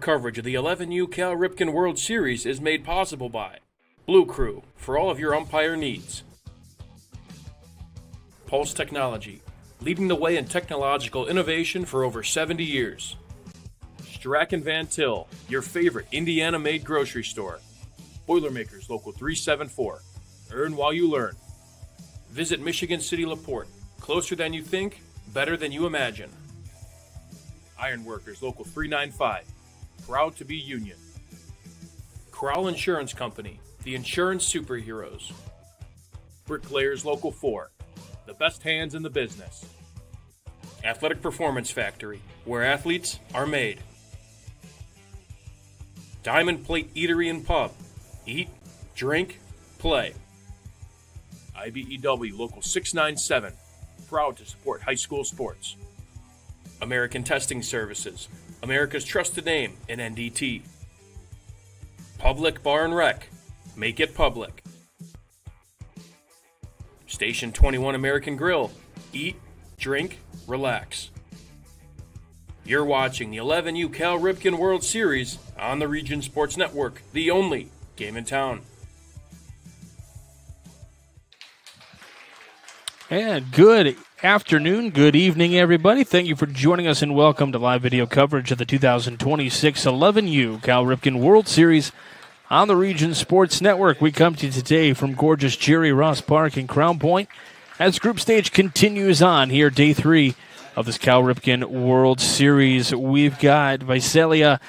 coverage of the 11U Cal Ripken World Series is made possible by Blue Crew for all of your umpire needs. Pulse Technology, leading the way in technological innovation for over 70 years. Strack & Van Til, your favorite Indiana-made grocery store. Boilermakers Local 374. Earn while you learn. Visit Michigan City LaPorte. Closer than you think, better than you imagine. Ironworkers Local 395. Proud to be union. Corral Insurance Company, the insurance superheroes. Bricklayers Local 4. The best hands in the business. Athletic Performance Factory, where athletes are made. Diamond Plate Eatery and Pub. Eat, drink, play. IBEW Local 697. Proud to support high school sports. American Testing Services, America's trusted name in NDT. Public Bar and Rec, make it public. Station 21 American Grill, eat, drink, relax. You're watching the 11U Cal Ripken World Series on the Region Sports Network, the only game in town. And good afternoon, good evening, everybody. Thank you for joining us and welcome to live video coverage of the 2026 11U Cal Ripken World Series on the Region Sports Network. We come to you today from gorgeous Jerry Ross Park in Crown Point as group stage continues on here, day 3 of this Cal Ripken World Series. We've got Visalia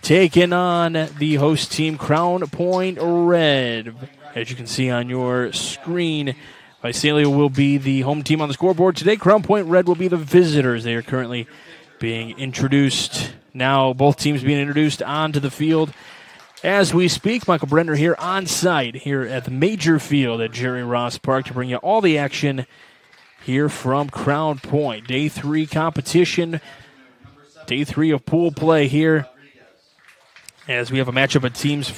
taking on the host team, Crown Point Red. As you can see on your screen, Visalia will be the home team on the scoreboard today. Crown Point Red will be the visitors. They are currently being introduced now, both teams being introduced onto the field as we speak. Michael Brenner here on site here at the major field at Jerry Ross Park to bring you all the action here from Crown Point. Day 3 competition, day 3 of pool play here as we have a matchup of teams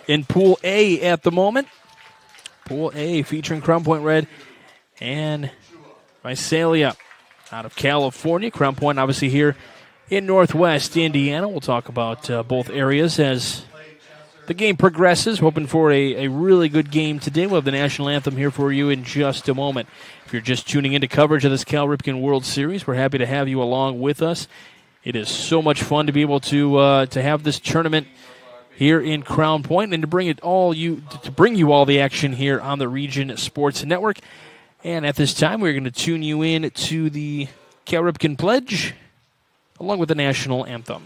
in Pool A at the moment. Pool A featuring Crown Point Red and Visalia out of California. Crown Point obviously here in Northwest Indiana. We'll talk about both areas as the game progresses. Hoping for a really good game today. We'll have the national anthem here for you in just a moment. If you're just tuning into coverage of this Cal Ripken World Series, we're happy to have you along with us. It is so much fun to be able to have this tournament here in Crown Point and to bring you all the action here on the Region Sports Network. And at this time, we're going to tune you in to the Cal Ripken Pledge along with the national anthem.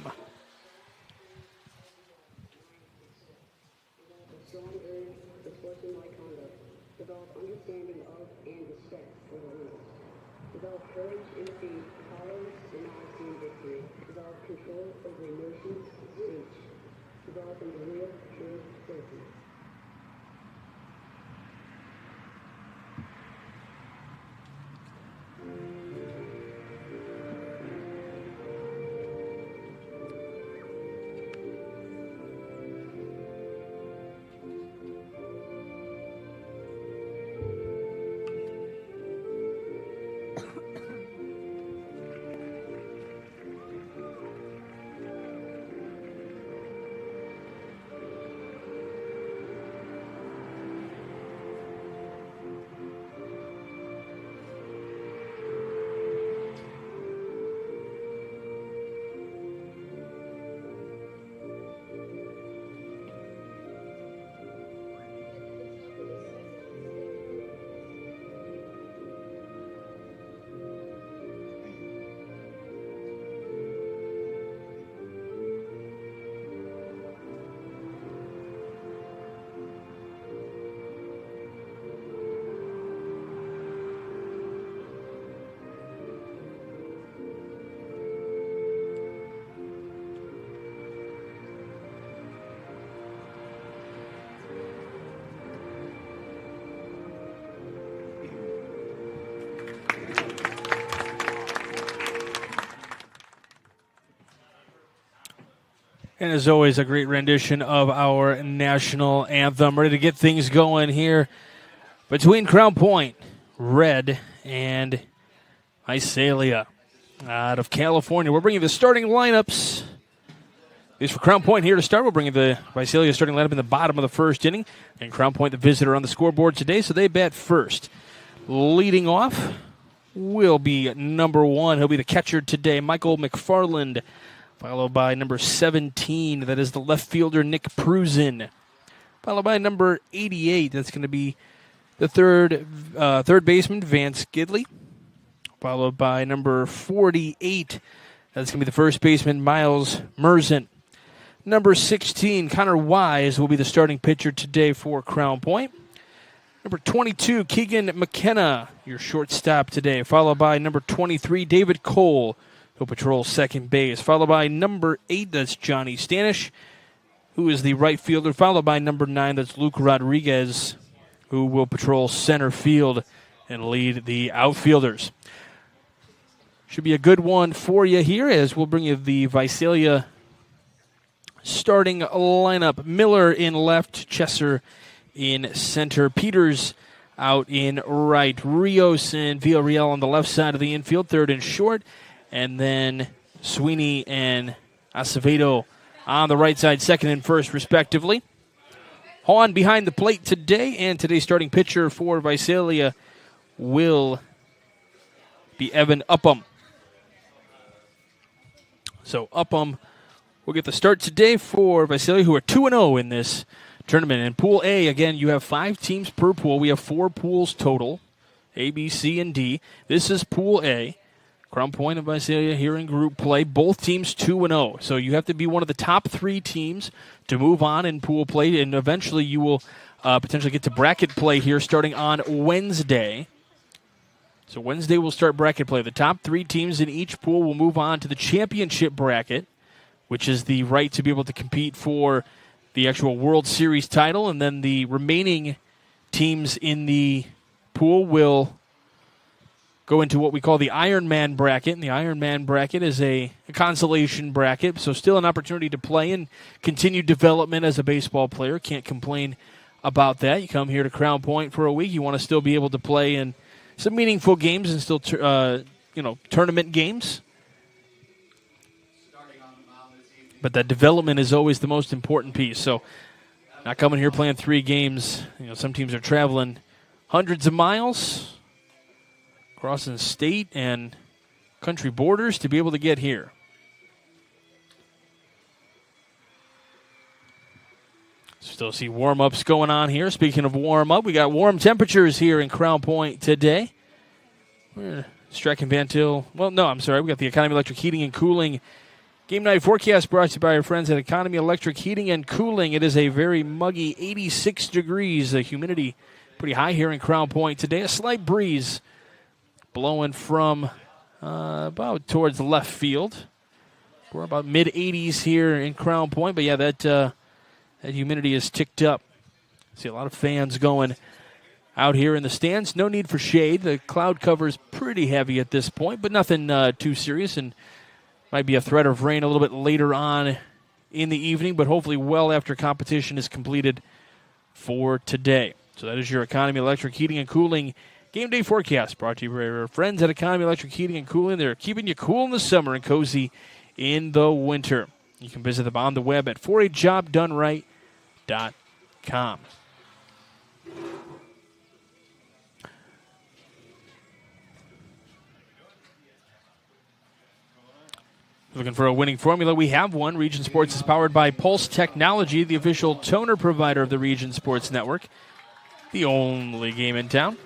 And as always, a great rendition of our national anthem. Ready to get things going here between Crown Point Red and Visalia out of California. We're bringing the starting lineups At least for Crown Point here to start, we'll bring you the Visalia starting lineup in the bottom of the first inning. And Crown Point, the visitor on the scoreboard today, so they bat first. Leading off will be number 1. He'll be the catcher today, Michael McFarland, followed by number 17. That is the left fielder, Nick Prusin. Followed by number 88. That's going to be the third baseman, Vance Gidley. Followed by number 48. That's going to be the first baseman, Miles Merzen. Number 16, Connor Wise, will be the starting pitcher today for Crown Point. Number 22, Keegan McKenna, your shortstop today. Followed by number 23, David Cole, who'll patrol second base. Followed by number 8, that's Johnny Stanish, who is the right fielder. Followed by number 9, that's Luke Rodriguez, who will patrol center field and lead the outfielders. Should be a good one for you here as we'll bring you the Visalia starting lineup. Miller in left, Chesser in center, Peters out in right, Rios and Villarreal on the left side of the infield, third and short, and then Sweeney and Acevedo on the right side, second and first respectively. Hahn behind the plate today, and today's starting pitcher for Visalia will be Evan Upham. So Upham will get the start today for Visalia, who are 2-0 in this tournament. In Pool A, again, you have 5 teams per pool. We have 4 pools total, A, B, C, and D. This is Pool A. Crown Point and Visalia here in group play. Both teams 2-0. So you have to be one of the top 3 teams to move on in pool play, and eventually you will potentially get to bracket play here starting on Wednesday. So Wednesday we'll start bracket play. The top 3 teams in each pool will move on to the championship bracket, which is the right to be able to compete for the actual World Series title, and then the remaining teams in the pool will go into what we call the Ironman bracket, and the Ironman bracket is a consolation bracket, so still an opportunity to play and continue development as a baseball player. Can't complain about that. You come here to Crown Point for a week, you want to still be able to play in some meaningful games and still tournament games. But that development is always the most important piece. So not coming here playing 3 games. Some teams are traveling hundreds of miles, crossing state and country borders to be able to get here. Still see warm-ups going on here. Speaking of warm-up, we got warm temperatures here in Crown Point today. We're Strachan Van Til. Well, no, I'm sorry. We got the Economy Electric Heating and Cooling Game night forecast brought to you by our friends at Economy Electric Heating and Cooling. It is a very muggy 86 degrees. The humidity pretty high here in Crown Point today. A slight breeze blowing from about towards the left field. We're about mid-80s here in Crown Point. But, yeah, that humidity is ticked up. See a lot of fans going out here in the stands. No need for shade. The cloud cover is pretty heavy at this point, but nothing too serious. And might be a threat of rain a little bit later on in the evening, but hopefully well after competition is completed for today. So that is your Economy Electric Heating and Cooling game day forecast brought to you by our friends at Economy Electric Heating and Cooling. They're keeping you cool in the summer and cozy in the winter. You can visit them on the web at 48jobdoneright.com. Looking for a winning formula? We have one. Region Sports is powered by Pulse Technology, the official toner provider of the Region Sports Network. The only game in town.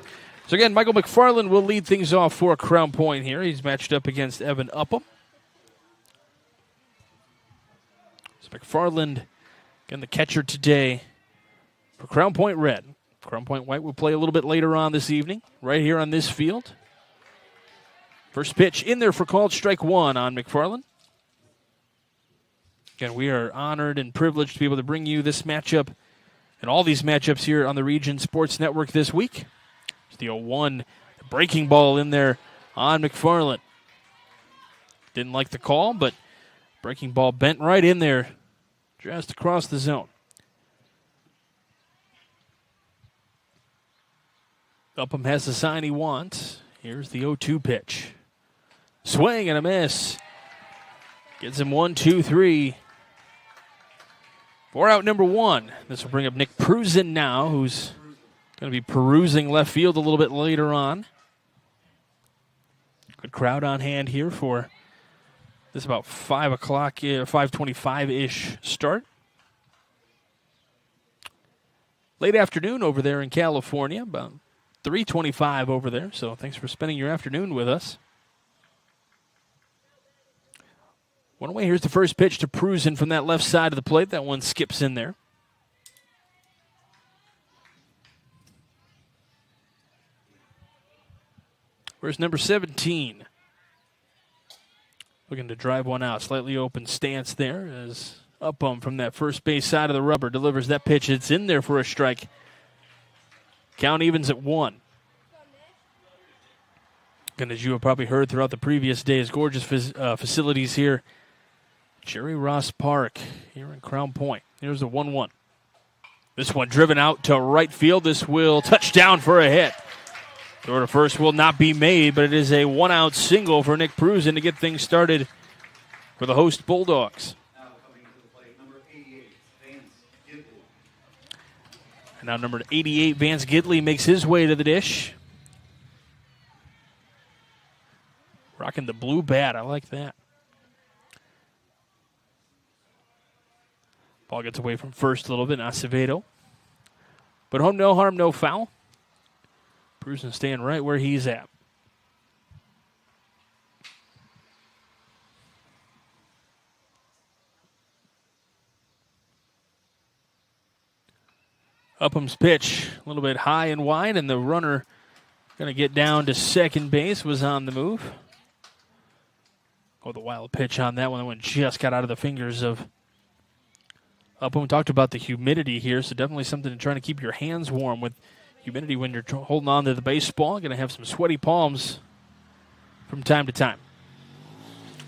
So again, Michael McFarland will lead things off for Crown Point here. He's matched up against Evan Upham. So McFarland, again, the catcher today for Crown Point Red. Crown Point White will play a little bit later on this evening, right here on this field. First pitch in there for called strike one on McFarland. Again, we are honored and privileged to be able to bring you this matchup and all these matchups here on the Region Sports Network this week. It's the 0-1 breaking ball in there on McFarland. Didn't like the call, but breaking ball bent right in there just across the zone. Upham has the sign he wants. Here's the 0-2 pitch. Swing and a miss. Gets him 1, 2, 3. For out number 1. This will bring up Nick Prusen now, who's going to be perusing left field a little bit later on. Good crowd on hand here for this about 5 o'clock, 5:25-ish start. Late afternoon over there in California, about 3:25 over there. So thanks for spending your afternoon with us. One away, here's the first pitch to Prusen from that left side of the plate. That one skips in there. Where's number 17? Looking to drive one out. Slightly open stance there as Upham from that first base side of the rubber delivers that pitch. It's in there for a strike. Count evens at 1. And as you have probably heard throughout the previous days, gorgeous facilities here. Jerry Ross Park here in Crown Point. Here's the 1-1. This one driven out to right field. This will touch down for a hit. Throw to first will not be made, but it is a 1-out single for Nick Prusen to get things started for the host Bulldogs. And now number 88, Vance Gidley, makes his way to the dish. Rocking the blue bat. I like that. Ball gets away from first a little bit. Acevedo. But home, no harm, no foul. Prusen staying right where he's at. Upham's pitch a little bit high and wide, and the runner going to get down to second base, was on the move. Oh, the wild pitch on that one. That one just got out of the fingers of Upham. We talked about the humidity here, so definitely something to try to keep your hands warm with humidity when you're holding on to the baseball. Going to have some sweaty palms from time to time.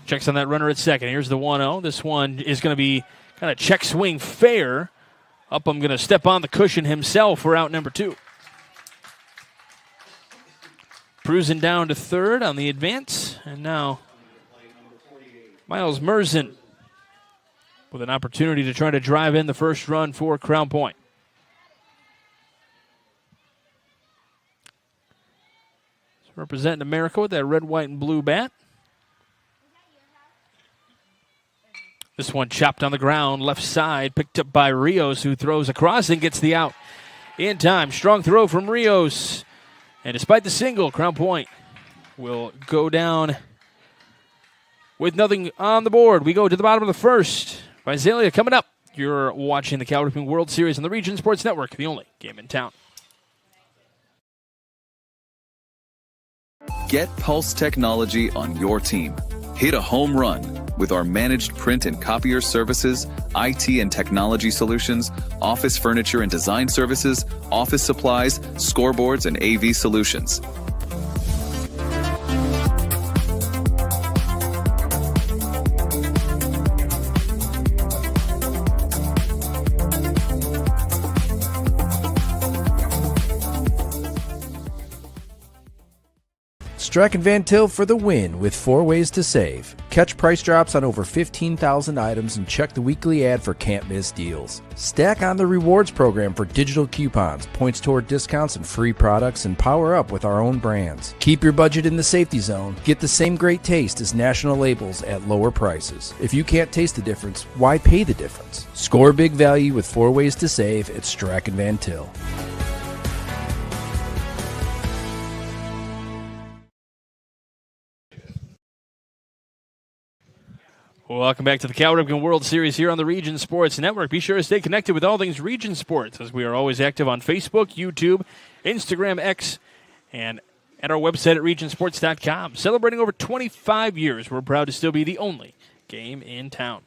Checks on that runner at second. Here's the 1-0. This one is going to be kind of check swing fair. Upham going to step on the cushion himself for out number 2. Prusen down to third on the advance. And now Miles Merzen with an opportunity to try to drive in the first run for Crown Point. So representing America with that red, white, and blue bat. This one chopped on the ground, left side, picked up by Rios, who throws across and gets the out in time. Strong throw from Rios. And despite the single, Crown Point will go down with nothing on the board. We go to the bottom of the first. Visalia coming up. You're watching the Cal Ripken World Series on the Region Sports Network, the only game in town. Get Pulse technology on your team. Hit a home run with our managed print and copier services, IT and technology solutions, office furniture and design services, office supplies, scoreboards, and AV solutions. Strack and Van Til for the win with 4 ways to save. Catch price drops on over 15,000 items and check the weekly ad for can't miss deals. Stack on the rewards program for digital coupons, points toward discounts and free products, and power up with our own brands. Keep your budget in the safety zone. Get the same great taste as national labels at lower prices. If you can't taste the difference, why pay the difference? Score big value with 4 ways to save at Strack and Van Til. Welcome back to the Cal Ripken World Series here on the Region Sports Network. Be sure to stay connected with all things Region Sports, as we are always active on Facebook, YouTube, Instagram, X, and at our website at regionsports.com. Celebrating over 25 years, we're proud to still be the only game in town.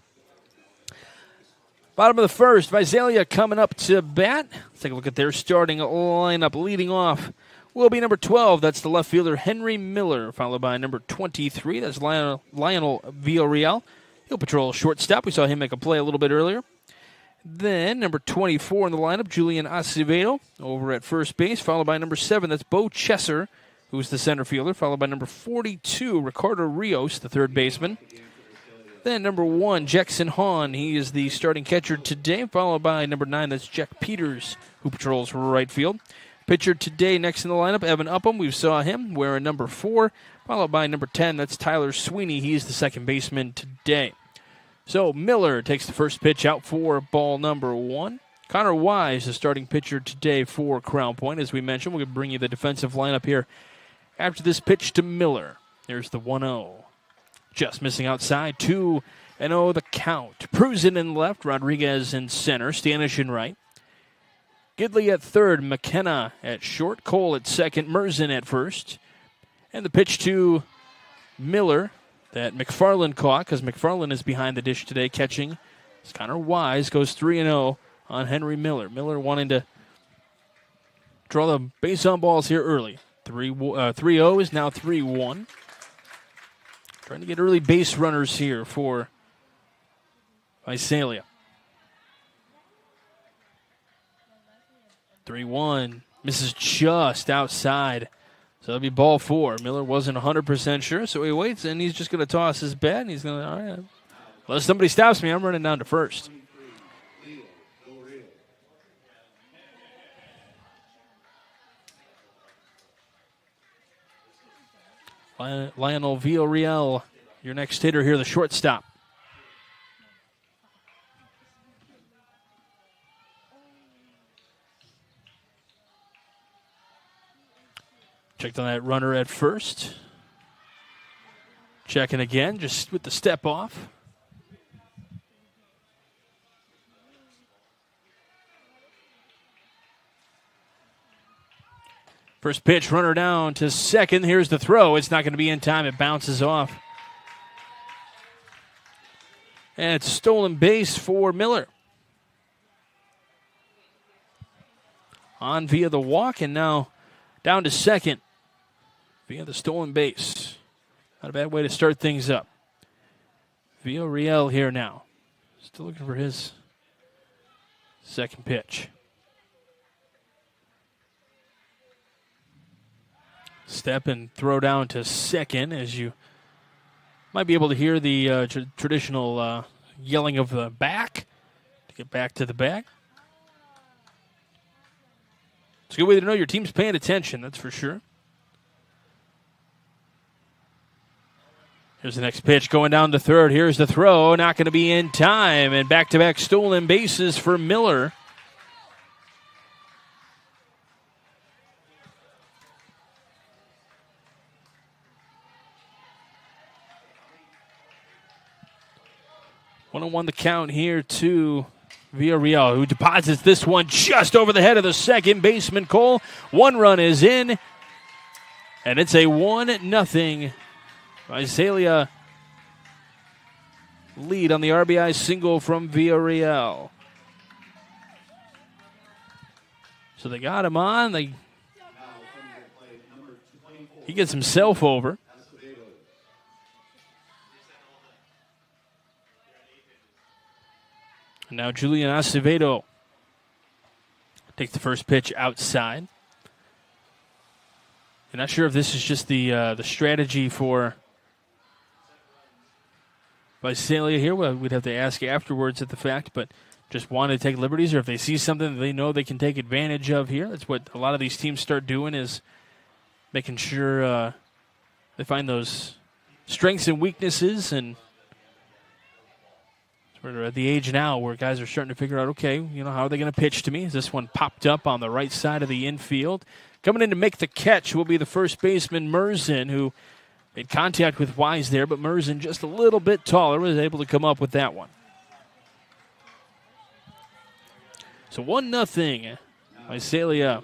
Bottom of the first, Visalia coming up to bat. Let's take a look at their starting lineup. Leading off will be number 12. That's the left fielder, Henry Miller, followed by number 23. That's Lionel Villarreal. He'll patrol shortstop. We saw him make a play a little bit earlier. Then number 24 in the lineup, Julian Acevedo, over at first base, followed by number 7. That's Bo Chesser, who's the center fielder, followed by number 42, Ricardo Rios, the third baseman. Then number 1, Jackson Hahn. He is the starting catcher today, followed by number 9, that's Jack Peters, who patrols right field. Pitcher today next in the lineup, Evan Upham. We saw him wearing number 4, followed by number 10, that's Tyler Sweeney. He's the second baseman today. So Miller takes the first pitch out for ball number 1. Connor Wise, the starting pitcher today for Crown Point. As we mentioned, we'll bring you the defensive lineup here after this pitch to Miller. There's the 1-0. Just missing outside, 2-0 the count. Prusen in left, Rodriguez in center, Stanish in right. Gidley at third, McKenna at short, Cole at second, Merzen at first. And the pitch to Miller that McFarland caught, because McFarland is behind the dish today catching. As Connor Wise goes 3-0 on Henry Miller. Miller wanting to draw the base on balls here early. 3-0 is now 3-1. Trying to get early base runners here for Visalia. 3-1. Misses just outside. So that'll be ball 4. Miller wasn't 100% sure, so he waits, and he's just going to toss his bat, and he's going to, all right, unless somebody stops me, I'm running down to first. Lionel Villarreal, your next hitter here, the shortstop. Checked on that runner at first. Checking again, just with the step off. First pitch, runner down to second. Here's the throw. It's not going to be in time. It bounces off. And it's a stolen base for Miller. On via the walk, and now down to second via the stolen base. Not a bad way to start things up. Villarreal here now. Still looking for his second pitch. Step and throw down to second, as you might be able to hear the traditional yelling of the back to get back to the bag. It's a good way to know your team's paying attention, that's for sure. Here's the next pitch going down to third. Here's the throw, not going to be in time, and back-to-back stolen bases for Miller. One the count here to Villarreal, who deposits this one just over the head of the second baseman, Cole. 1 run is in, and it's a 1-0 Visalia lead on the RBI single from Villarreal. So they got him on. He gets himself over. And now Julian Acevedo takes the first pitch outside. I'm not sure if this is just the strategy for Visalia here. Well, we'd have to ask afterwards at the fact, but just want to take liberties, or if they see something that they know they can take advantage of here. That's what a lot of these teams start doing, is making sure they find those strengths and weaknesses, and we're at the age now where guys are starting to figure out, okay, how are they going to pitch to me? Is this one popped up on the right side of the infield? Coming in to make the catch will be the first baseman, Merzen, who made contact with Wise there, but Merzen just a little bit taller, was able to come up with that one. So 1-0, Visalia.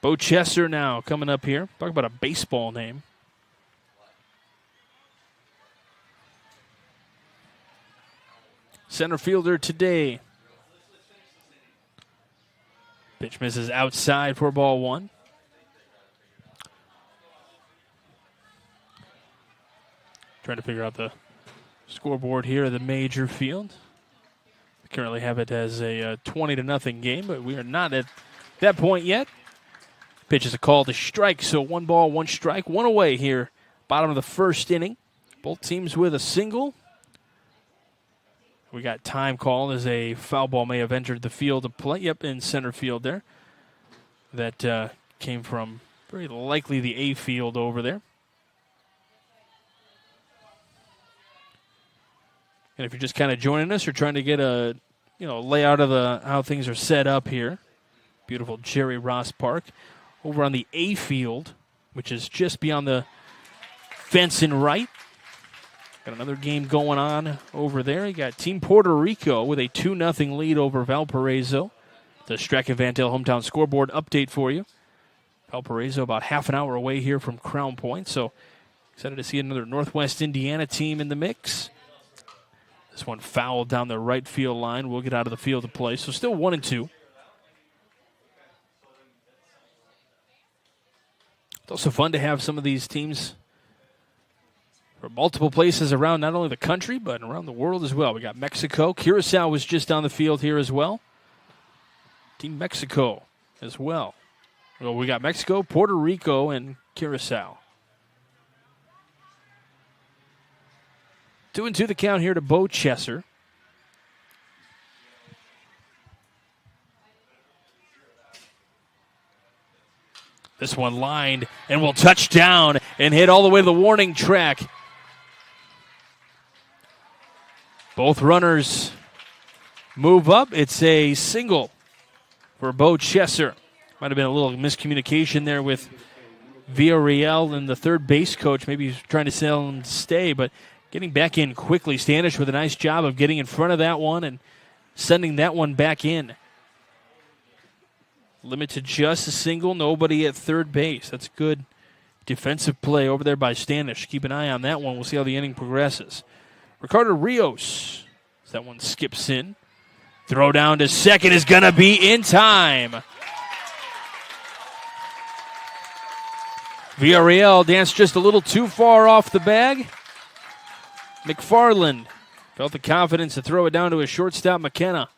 Bo Chesser now coming up here. Talk about a baseball name. Center fielder today. Pitch misses outside for ball 1. Trying to figure out the scoreboard here at the major field. We currently have it as a 20-0 game, but we are not at that point yet. Pitch is a call to strike, so 1 ball, 1 strike, 1 away here. Bottom of the first inning. Both teams with a single. We got time called as a foul ball may have entered the field of play. Yep, in center field there. That came from very likely the A field over there. And if you're just kind of joining us, you're trying to get a layout of how things are set up here. Beautiful Jerry Ross Park. Over on the A field, which is just beyond the fence and right. Got another game going on over there. You got Team Puerto Rico with a 2-0 lead over Valparaiso. The Strachan Van Til hometown scoreboard update for you. Valparaiso about half an hour away here from Crown Point, so excited to see another Northwest Indiana team in the mix. This one fouled down the right field line. We'll get out of the field to play, so still 1-2. It's also fun to have some of these teams from multiple places around not only the country, but around the world as well. We got Mexico. Curacao was just on the field here as well. Team Mexico as well. Well, we got Mexico, Puerto Rico, and Curacao. 2-2 the count here to Bo Chesser. This one lined and will touch down and hit all the way to the warning track. Both runners move up. It's a single for Bo Chesser. Might have been a little miscommunication there with Villarreal and the third base coach. Maybe he's trying to tell him to stay, but getting back in quickly. Standish with a nice job of getting in front of that one and sending that one back in. Limit to just a single, nobody at third base. That's good defensive play over there by Standish. Keep an eye on that one. We'll see how the inning progresses. Ricardo Rios, as that one skips in. Throw down to second is going to be in time. Villarreal danced just a little too far off the bag. McFarland felt the confidence to throw it down to his shortstop, McKenna,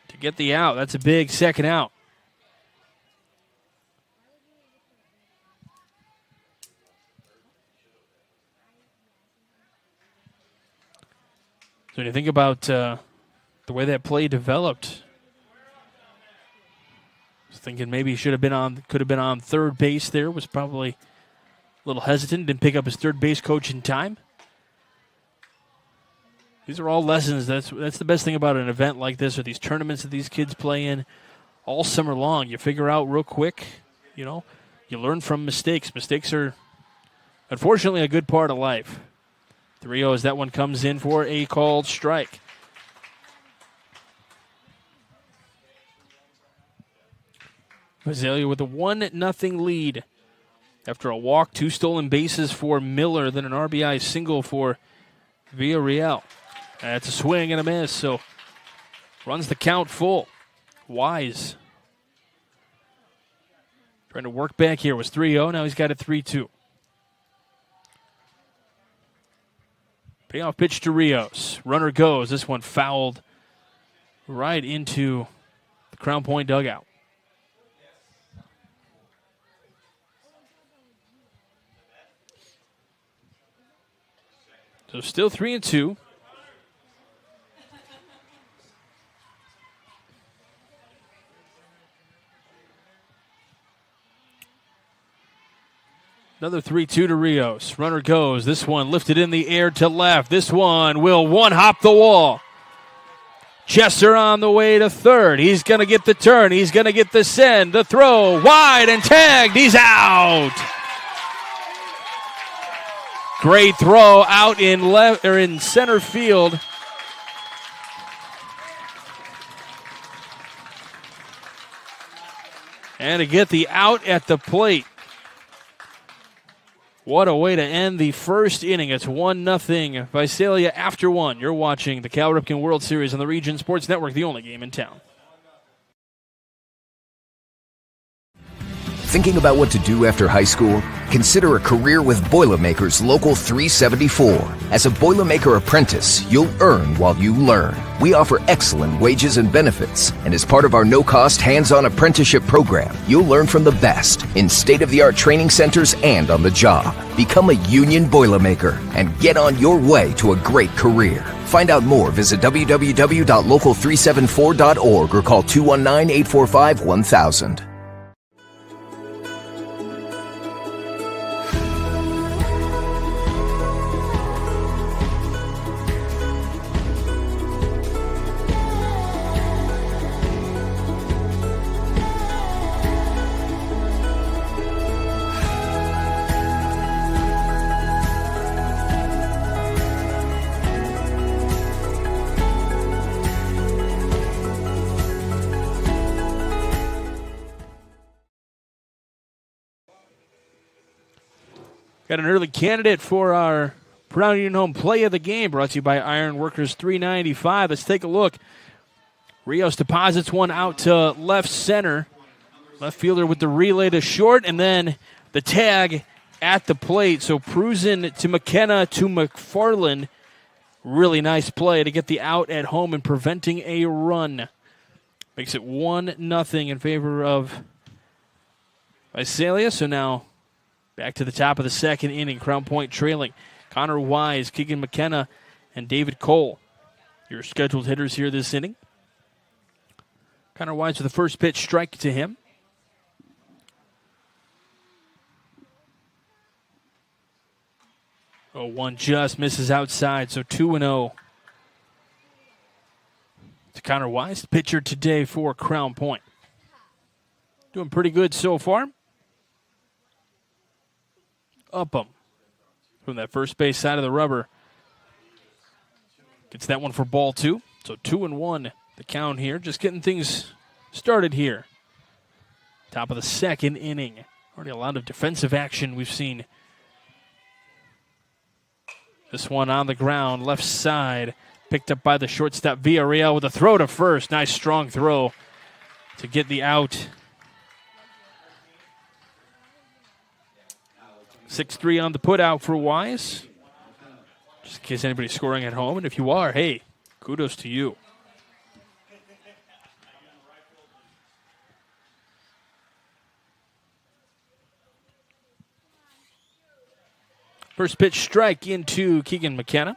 to get the out. That's a big second out. So when you think about the way that play developed, I was thinking maybe he could have been on third base there. Was probably a little hesitant. Didn't pick up his third base coach in time. These are all lessons. That's the best thing about an event like this, or these tournaments that these kids play in all summer long. You figure out real quick. You learn from mistakes. Mistakes are unfortunately a good part of life. 3-0 as that one comes in for a called strike. Visalia with a 1-0 lead after a walk, 2 stolen bases for Miller, then an RBI single for Villarreal. That's a swing and a miss, so runs the count full. Wise trying to work back here. Was 3-0, now he's got a 3-2. Payoff pitch to Rios. Runner goes. This one fouled right into the Crown Point dugout. So still 3-2. Another 3-2 to Rios. Runner goes. This one lifted in the air to left. This one will one-hop the wall. Chesser on the way to third. He's going to get the turn. He's going to get the send. The throw wide and tagged. He's out. Great throw out in center field. And to get the out at the plate. What a way to end the first inning. It's 1-0. Visalia after one. You're watching the Cal Ripken World Series on the Region Sports Network, the only game in town. Thinking about what to do after high school? Consider a career with Boilermakers Local 374. As a Boilermaker apprentice, you'll earn while you learn. We offer excellent wages and benefits, and as part of our no-cost hands-on apprenticeship program, you'll learn from the best in state-of-the-art training centers and on the job. Become a union Boilermaker and get on your way to a great career. Find out more, visit www.local374.org or call 219-845-1000. Got an early candidate for our Brown Union Home Play of the Game, brought to you by Iron Workers 395. Let's take a look. Rios deposits one out to left center. Left fielder with the relay to short, and then the tag at the plate. So Prusen to McKenna to McFarland. Really nice play to get the out at home and preventing a run. Makes it 1-0 in favor of Visalia. So now back to the top of the second inning. Crown Point trailing. Connor Wise, Keegan McKenna, and David Cole, your scheduled hitters here this inning. Connor Wise with the first pitch, strike to him. Oh, one just misses outside, so 2-0. To Connor Wise, pitcher today for Crown Point. Doing pretty good so far. Upham from that first base side of the rubber. Gets that one for ball two. So 2-1 the count here. Just getting things started here. Top of the second inning. Already a lot of defensive action we've seen. This one on the ground, left side. Picked up by the shortstop Villarreal with a throw to first. Nice strong throw to get the out. 6-3 on the putout for Wise. Just in case anybody's scoring at home. And if you are, hey, kudos to you. First pitch strike into Keegan McKenna.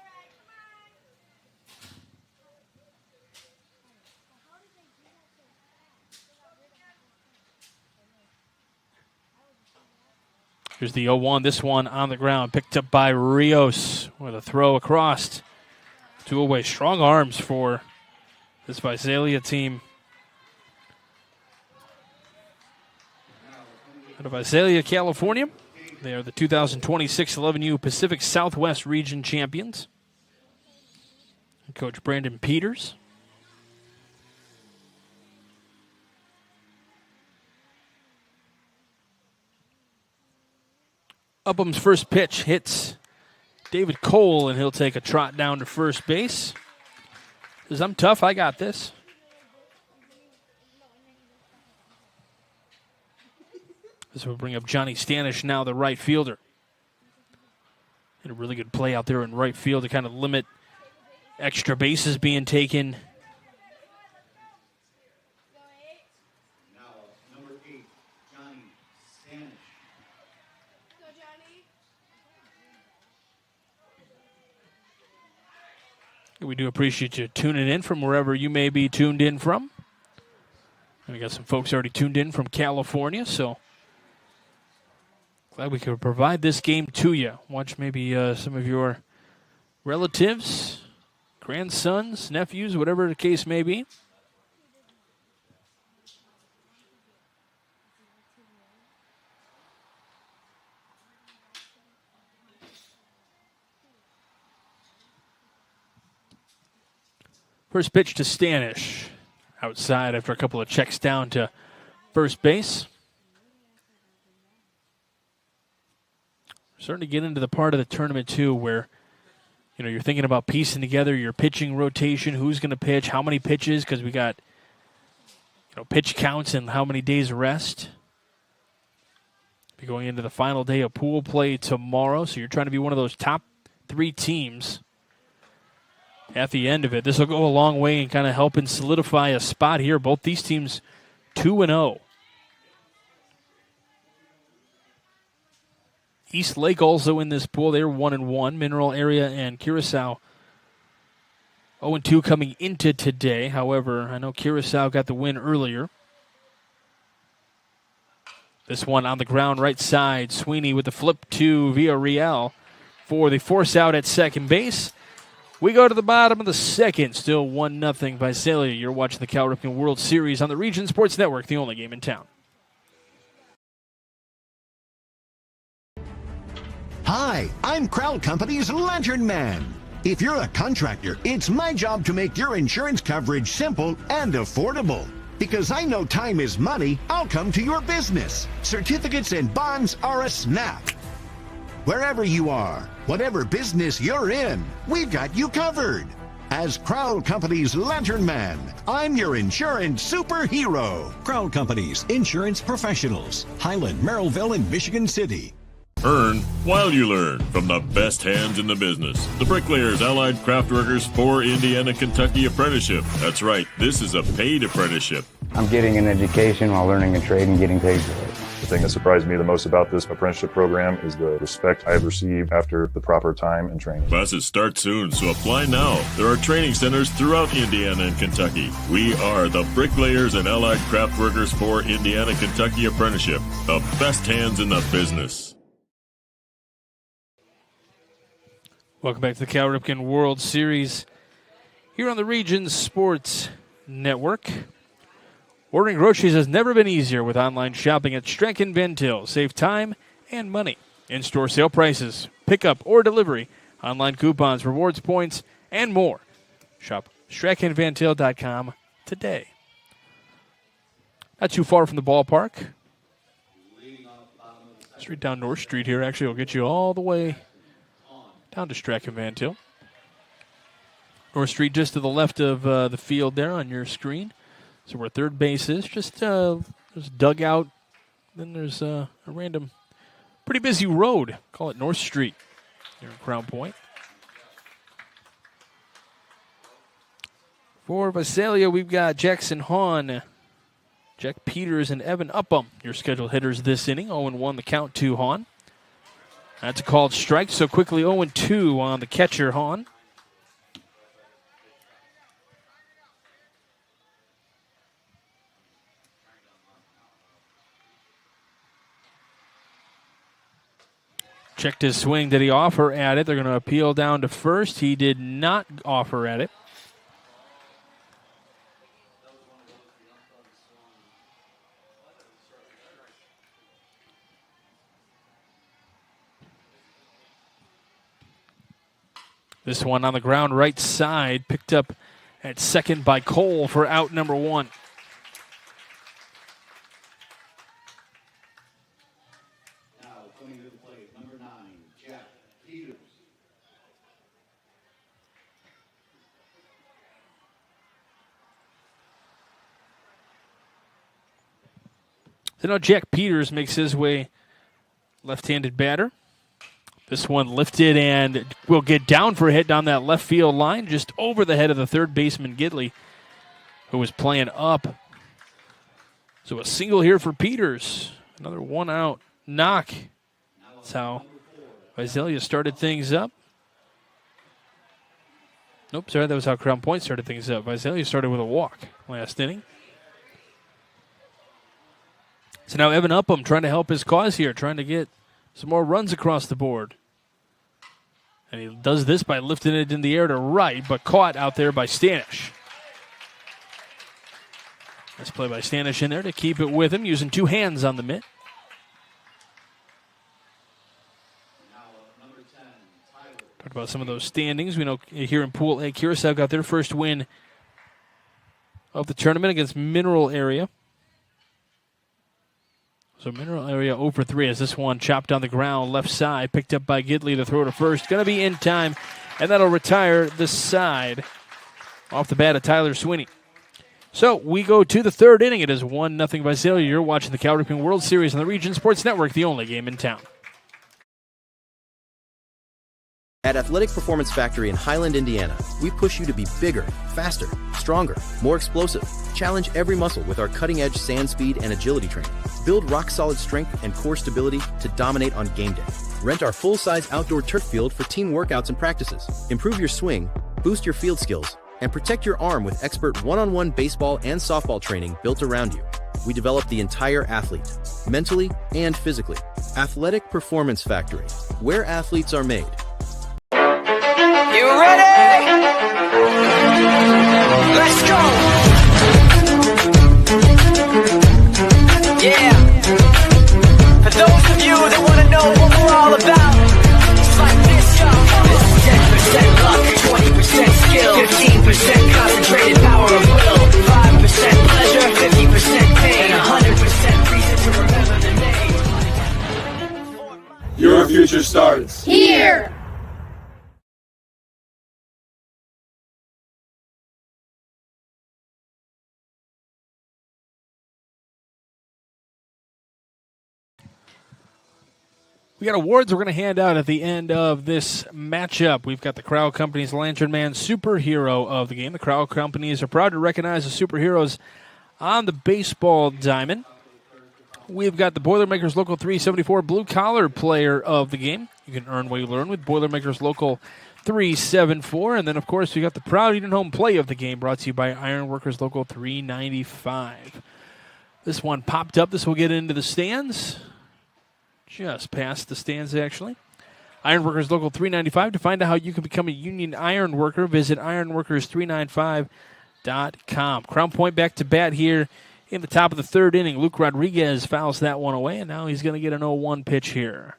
Here's the 0-1. This one on the ground. Picked up by Rios with a throw across. Two away. Strong arms for this Visalia team. Out of Visalia, California. They are the 2026 11U Pacific Southwest Region champions. Coach Brandon Peters. Upham's first pitch hits David Cole, and he'll take a trot down to first base. Says, I'm tough, I got this. This will bring up Johnny Stanish now, the right fielder. Had a really good play out there in right field to kind of limit extra bases being taken. We do appreciate you tuning in from wherever you may be tuned in from. We got some folks already tuned in from California, so glad we could provide this game to you. Watch maybe some of your relatives, grandsons, nephews, whatever the case may be. First pitch to Stanish. Outside after a couple of checks down to first base. Starting to get into the part of the tournament, too, where you're thinking about piecing together your pitching rotation, who's going to pitch, how many pitches, because we got pitch counts and how many days rest. Be going into the final day of pool play tomorrow, so you're trying to be one of those top 3 teams at the end of it. This will go a long way in kind of helping solidify a spot here. Both these teams 2-0. East Lake also in this pool. They're 1-1. Mineral Area and Curacao 0-2 coming into today. However, I know Curacao got the win earlier. This one on the ground right side. Sweeney with the flip to Villarreal for the force out at second base. We go to the bottom of the second. Still 1-0 Visalia. You're watching the Cal Ripken World Series on the Region Sports Network, the only game in town. Hi, I'm Crowd Company's Lantern Man. If you're a contractor, it's my job to make your insurance coverage simple and affordable. Because I know time is money, I'll come to your business. Certificates and bonds are a snap. Wherever you are, whatever business you're in, we've got you covered. As Crowd Company's Lantern Man, I'm your insurance superhero. Crowd Companies, insurance professionals. Highland, Merrillville, and Michigan City. Earn while you learn from the best hands in the business. The Bricklayers Allied Craft Workers for Indiana, Kentucky Apprenticeship. That's right, this is a paid apprenticeship. I'm getting an education while learning a trade and getting paid for it. The thing that surprised me the most about this apprenticeship program is the respect I have received after the proper time and training. Classes start soon, so apply now. There are training centers throughout Indiana and Kentucky. We are the Bricklayers and Allied Craft Workers for Indiana, Kentucky Apprenticeship. The best hands in the business. Welcome back to the Cal Ripken World Series here on the Region Sports Network. Ordering groceries has never been easier with online shopping at Strachan Van Til. Save time and money. In-store sale prices, pickup or delivery, online coupons, rewards points, and more. Shop StrachanVantil.com today. Not too far from the ballpark. Straight down North Street here. Actually, will get you all the way down to Strachan Van Til. North Street just to the left of the field there on your screen. So where third base is, just there's a dugout. Then there's a random, pretty busy road. Call it North Street here in Crown Point. For Visalia, we've got Jackson Hahn, Jack Peters, and Evan Upham, your scheduled hitters this inning. 0-1 the count to Hahn. That's a called strike, so quickly 0-2 on the catcher, Hahn. Checked his swing. Did he offer at it? They're going to appeal down to first. He did not offer at it. This one on the ground right side, picked up at second by Cole for out number 1. Now coming to the plate, number 9, Jack Peters. So now Jack Peters makes his way, left-handed batter. This one lifted and will get down for a hit down that left field line, just over the head of the third baseman, Gidley, who was playing up. So a single here for Peters. Another one-out knock. That's how Visalia started things up. Nope, sorry, that was how Crown Point started things up. Visalia started with a walk last inning. So now Evan Upham trying to help his cause here, trying to get some more runs across the board. And he does this by lifting it in the air to right, but caught out there by Stanish. Nice play by Stanish in there to keep it with him, using two hands on the mitt. Talked about some of those standings. We know here in Pool A, Curacao got their first win of the tournament against Mineral Area. So Mineral Area 0 for 3 as this one chopped on the ground, left side, picked up by Gidley to throw to first. Going to be in time, and that'll retire the side off the bat of Tyler Sweeney. So we go to the third inning. It is 1-0 Visalia. You're watching the Cal Ripken World Series on the Region Sports Network, the only game in town. At Athletic Performance Factory in Highland, Indiana, we push you to be bigger, faster, stronger, more explosive. Challenge every muscle with our cutting-edge sand speed and agility training. Build rock-solid strength and core stability to dominate on game day. Rent our full-size outdoor turf field for team workouts and practices. Improve your swing, boost your field skills, and protect your arm with expert one-on-one baseball and softball training built around you. We develop the entire athlete, mentally and physically. Athletic Performance Factory, where athletes are made. You ready? Let's go! Yeah! For those of you that want to know what we're all about, it's like this, y'all. This is 10% luck, 20% skill, 15% concentrated power of will, 5% pleasure, 50% pain, and 100% reason to remember the name. Your future starts here! We got awards we're going to hand out at the end of this matchup. We've got the Crowd Company's Lantern Man Superhero of the game. The Crowd Companies are proud to recognize the superheroes on the baseball diamond. We've got the Boilermakers Local 374 Blue Collar Player of the game. You can earn what you learn with Boilermakers Local 374. And then, of course, we got the Proud Eden Home Play of the game brought to you by Ironworkers Local 395. This one popped up. This will get into the stands. Just past the stands, actually. Ironworkers Local 395. To find out how you can become a union iron worker, visit ironworkers395.com. Crown Point back to bat here in the top of the third inning. Luke Rodriguez fouls that one away, and now he's going to get an 0-1 pitch here.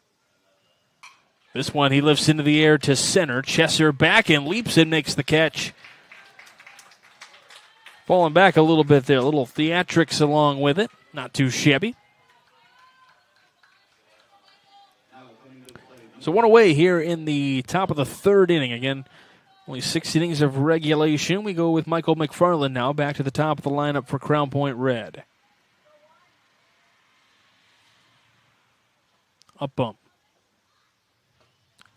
This one he lifts into the air to center. Chesser back and leaps and makes the catch. Falling back a little bit there. A little theatrics along with it. Not too shabby. So one away here in the top of the third inning. Again, only 6 innings of regulation. We go with Michael McFarland now back to the top of the lineup for Crown Point Red. Up bump.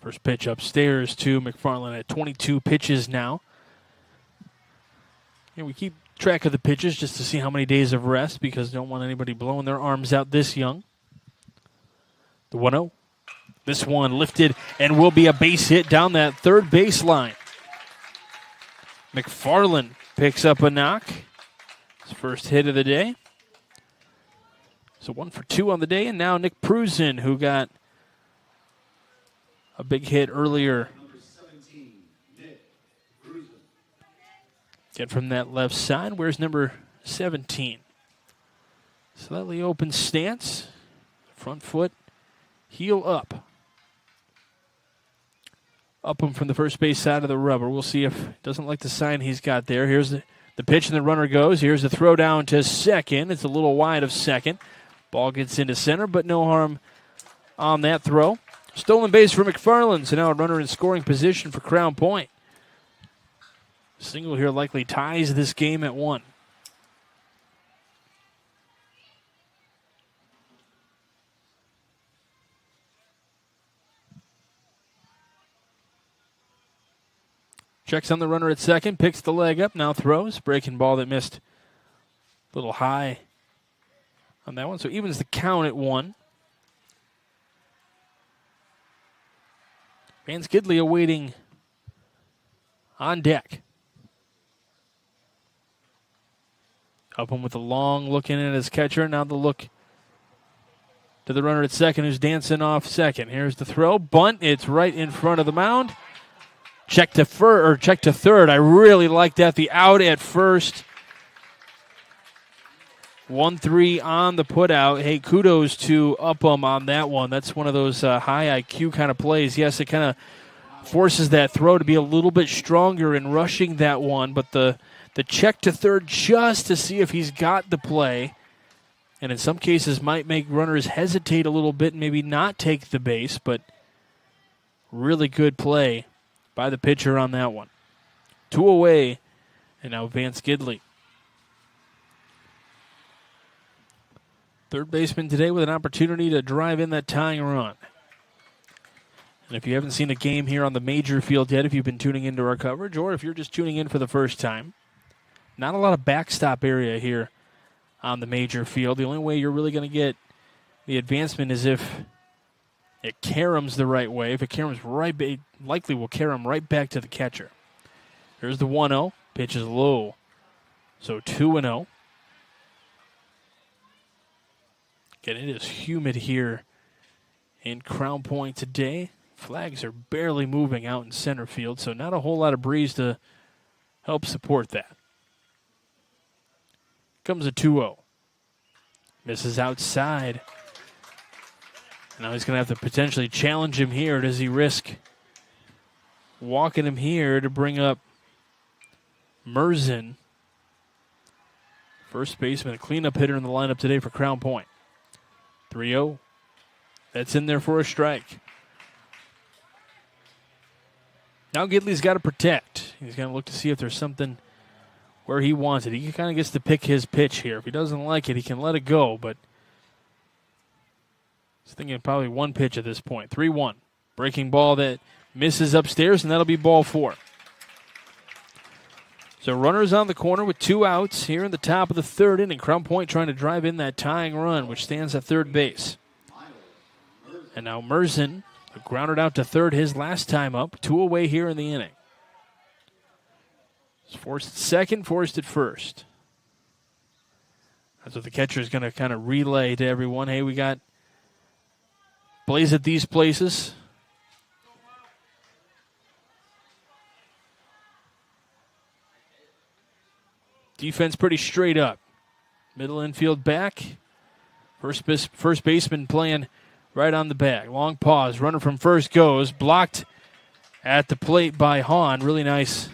First pitch upstairs to McFarland at 22 pitches now. And we keep track of the pitches just to see how many days of rest because don't want anybody blowing their arms out this young. The 1-0. This one lifted and will be a base hit down that third baseline. McFarland picks up a knock. His first hit of the day. So 1 for 2 on the day. And now Nick Prusen, who got a big hit earlier. Get from that left side. Where's number 17? Slightly open stance. Front foot. Heel up. Up him from the first base side of the rubber. We'll see if he doesn't like the sign he's got there. Here's the pitch and the runner goes. Here's the throw down to second. It's a little wide of second. Ball gets into center, but no harm on that throw. Stolen base for McFarland, so now a runner in scoring position for Crown Point. Single here likely ties this game at 1. Checks on the runner at second, picks the leg up, now throws. Breaking ball that missed a little high on that one. So evens the count at 1. Vance Gidley awaiting on deck. Up him with a long look in at his catcher. Now the look to the runner at second who's dancing off second. Here's the throw. Bunt. It's right in front of the mound. Check to third. I really like that. The out at first. 1-3 on the putout. Hey, kudos to Upham on that one. That's one of those high IQ kind of plays. Yes, it kind of forces that throw to be a little bit stronger in rushing that one, but the check to third just to see if he's got the play, and in some cases might make runners hesitate a little bit and maybe not take the base, but really good play by the pitcher on that one. 2 away, and now Vance Gidley. Third baseman today with an opportunity to drive in that tying run. And if you haven't seen a game here on the major field yet, if you've been tuning into our coverage, or if you're just tuning in for the first time, not a lot of backstop area here on the major field. The only way you're really going to get the advancement is if it caroms the right way. If it caroms right, it likely will carom right back to the catcher. There's the 1-0. Pitch is low. So 2-0. Again, it is humid here in Crown Point today. Flags are barely moving out in center field, so not a whole lot of breeze to help support that. Comes a 2-0. Misses outside. Now he's going to have to potentially challenge him here. Does he risk walking him here to bring up Merzen? First baseman, a cleanup hitter in the lineup today for Crown Point. 3-0. That's in there for a strike. Now Gidley's got to protect. He's going to look to see if there's something where he wants it. He kind of gets to pick his pitch here. If he doesn't like it, he can let it go, but he's thinking probably one pitch at this point. 3-1. Breaking ball that misses upstairs, and that'll be ball 4. So runners on the corner with 2 outs here in the top of the third inning. Crown Point trying to drive in that tying run, which stands at third base. And now Merzen grounded out to third his last time up. 2 away here in the inning. He's forced at second, forced at first. That's what the catcher is going to kind of relay to everyone. Hey, we got plays at these places. Defense pretty straight up. Middle infield back. First baseman playing right on the bag. Long pause. Runner from first goes. Blocked at the plate by Hahn. Really nice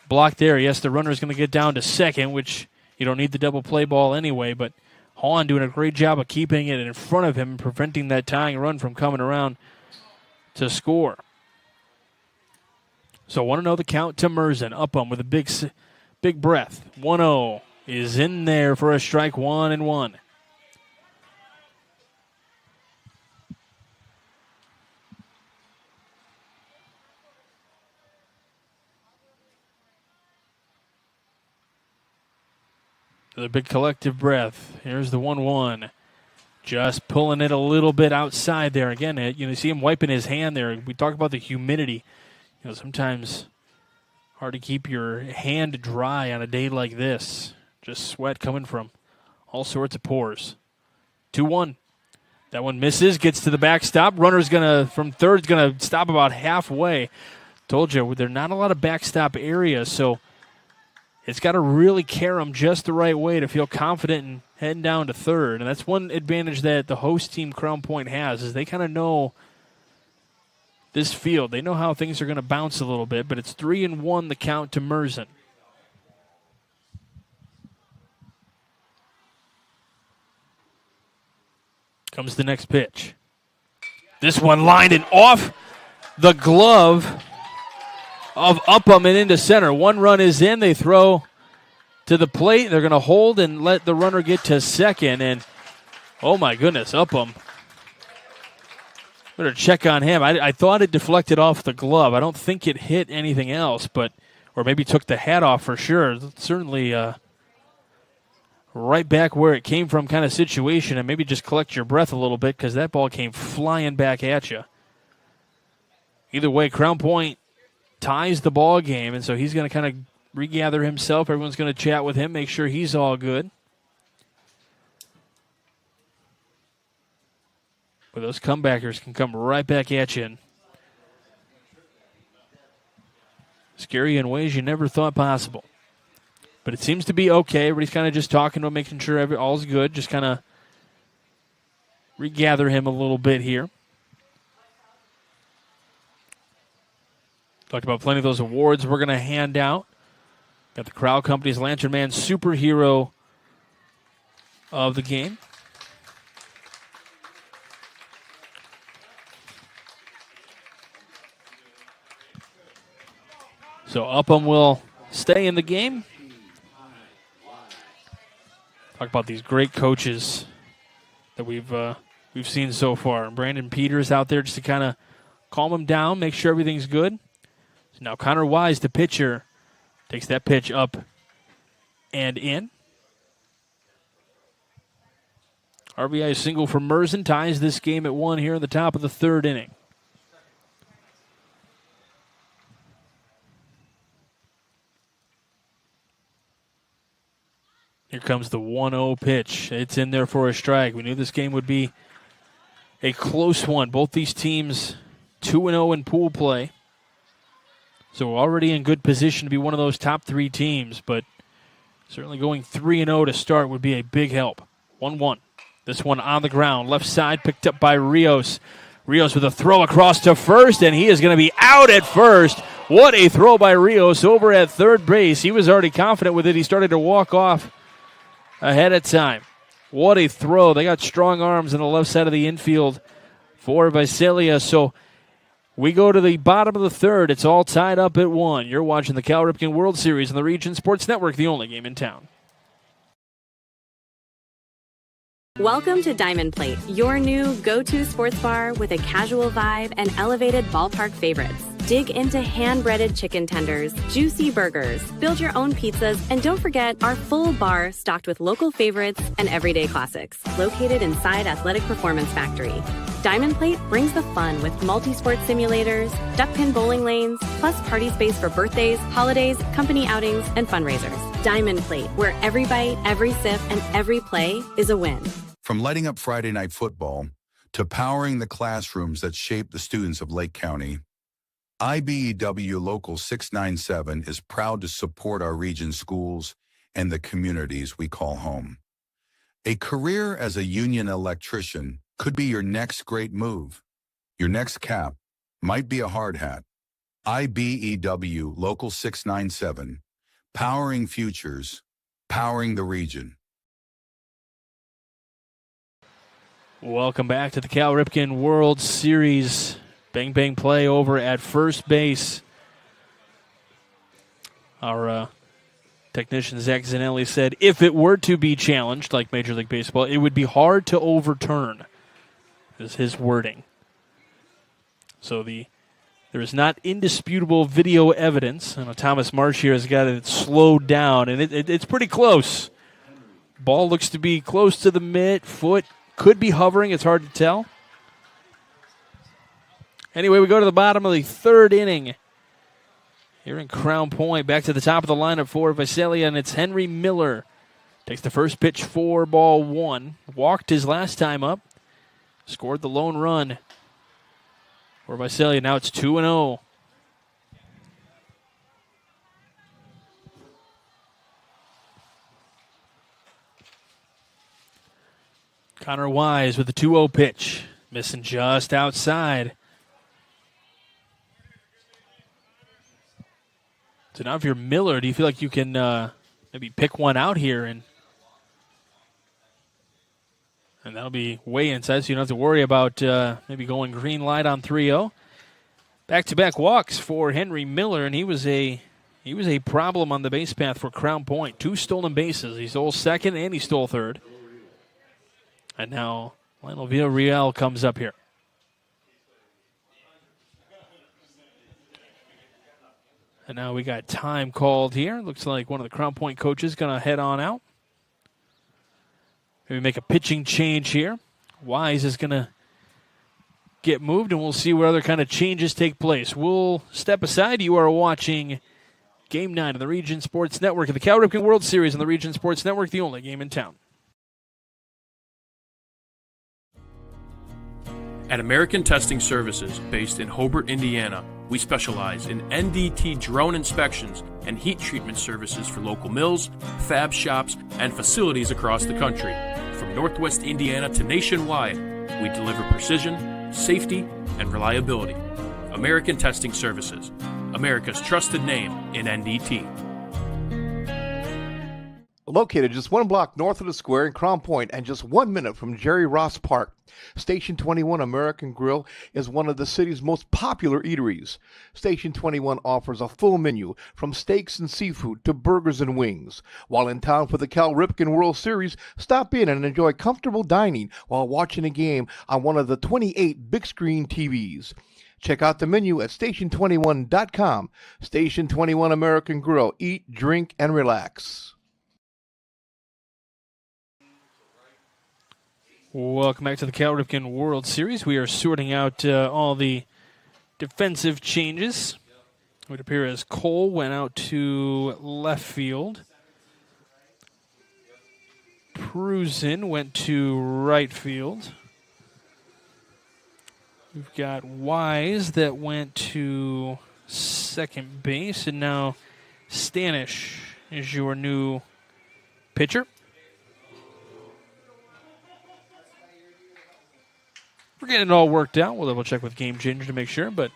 block there. Yes, the runner is going to get down to second, which you don't need the double play ball anyway, but Hahn doing a great job of keeping it in front of him and preventing that tying run from coming around to score. So 1-0 the count to Merzen. Up him with a big breath. 1-0 is in there for a strike. 1-1. Another big collective breath. Here's the 1-1. Just pulling it a little bit outside there. Again, you see him wiping his hand there. We talk about the humidity. Sometimes hard to keep your hand dry on a day like this. Just sweat coming from all sorts of pores. 2-1. That one misses, gets to the backstop. Runner's from third's going to stop about halfway. Told you, there are not a lot of backstop areas, so it's got to really carom just the right way to feel confident in heading down to third. And that's one advantage that the host team, Crown Point, has, is they kind of know this field. They know how things are going to bounce a little bit, but it's 3-1 the count to Merzen. Comes the next pitch. This one lined and off the glove of Upham and into center. One run is in. They throw to the plate. They're going to hold and let the runner get to second. And, oh, my goodness, Upham. Better check on him. I thought it deflected off the glove. I don't think it hit anything else, or maybe took the hat off for sure. Certainly right back where it came from kind of situation, and maybe just collect your breath a little bit because that ball came flying back at you. Either way, Crown Point ties the ball game, and so he's going to kind of regather himself. Everyone's going to chat with him, make sure he's all good. But those comebackers can come right back at you and scary in ways you never thought possible. But it seems to be okay. Everybody's kind of just talking to him, making sure all's good. Just kind of regather him a little bit here. Talked about plenty of those awards we're going to hand out. Got the Crowd Company's Lantern Man Superhero of the game. So Upham will stay in the game. Talk about these great coaches that we've seen so far. Brandon Peters out there just to kind of calm him down, make sure everything's good. So now Connor Wise, the pitcher, takes that pitch up and in. RBI single for Merzen ties this game at 1 here in the top of the third inning. Here comes the 1-0 pitch. It's in there for a strike. We knew this game would be a close one. Both these teams 2-0 in pool play. So we're already in good position to be one of those top 3 teams, but certainly going 3-0 to start would be a big help. 1-1. This one on the ground. Left side picked up by Rios. Rios with a throw across to first, and he is going to be out at first. What a throw by Rios over at third base. He was already confident with it. He started to walk off ahead of time. What a throw. They got strong arms on the left side of the infield for Visalia. So we go to the bottom of the third. It's all tied up at 1. You're watching the Cal Ripken World Series on the Region Sports Network, the only game in town. Welcome to Diamond Plate, your new go-to sports bar with a casual vibe and elevated ballpark favorites. Dig into hand-breaded chicken tenders, juicy burgers, build your own pizzas, and don't forget our full bar stocked with local favorites and everyday classics. Located inside Athletic Performance Factory. Diamond Plate brings the fun with multi-sport simulators, duck-pin bowling lanes, plus party space for birthdays, holidays, company outings, and fundraisers. Diamond Plate, where every bite, every sip, and every play is a win. From lighting up Friday night football to powering the classrooms that shape the students of Lake County, IBEW Local 697 is proud to support our region's schools and the communities we call home. A career as a union electrician could be your next great move. Your next cap might be a hard hat. IBEW Local 697, powering futures, powering the region. Welcome back to the Cal Ripken World Series. Bang, bang play over at first base. Our technician, Zach Zanelli, said if it were to be challenged, like Major League Baseball, it would be hard to overturn, is his wording. So there is not indisputable video evidence. I know Thomas Marsh here has got it slowed down, and it's pretty close. Ball looks to be close to the mitt. Foot could be hovering. It's hard to tell. Anyway, we go to the bottom of the third inning here in Crown Point. Back to the top of the lineup for Visalia, and it's Henry Miller. Takes the first pitch for ball 1. Walked his last time up. Scored the lone run for Visalia. Now it's 2-0. Connor Wise with the 2-0 pitch. Missing just outside. So now if you're Miller, do you feel like you can maybe pick one out here? And that'll be way inside, so you don't have to worry about maybe going green light on 3-0. Back-to-back walks for Henry Miller, and he was a problem on the base path for Crown Point. 2 stolen bases. He stole second and he stole third. And now Lionel Villarreal comes up here. And now we got time called here. Looks like one of the Crown Point coaches going to head on out. Maybe make a pitching change here. Wise is going to get moved, and we'll see what other kind of changes take place. We'll step aside. You are watching Game 9 of the Region Sports Network of the Cal Ripken World Series on the Region Sports Network, the only game in town. At American Testing Services, based in Hobart, Indiana, we specialize in NDT drone inspections and heat treatment services for local mills, fab shops, and facilities across the country. From Northwest Indiana to nationwide, we deliver precision, safety, and reliability. American Testing Services, America's trusted name in NDT. Located just 1 block north of the square in Crown Point and just 1 minute from Jerry Ross Park, Station 21 American Grill is one of the city's most popular eateries. Station 21 offers a full menu from steaks and seafood to burgers and wings. While in town for the Cal Ripken World Series, stop in and enjoy comfortable dining while watching a game on one of the 28 big screen TVs. Check out the menu at station21.com. Station 21 American Grill. Eat, drink, and relax. Welcome back to the Cal Ripken World Series. We are sorting out all the defensive changes. It would appear as Cole went out to left field. Prusin went to right field. We've got Wise that went to second base, and now Stanish is your new pitcher. We're getting it all worked out. We'll double check with Game Changer to make sure, but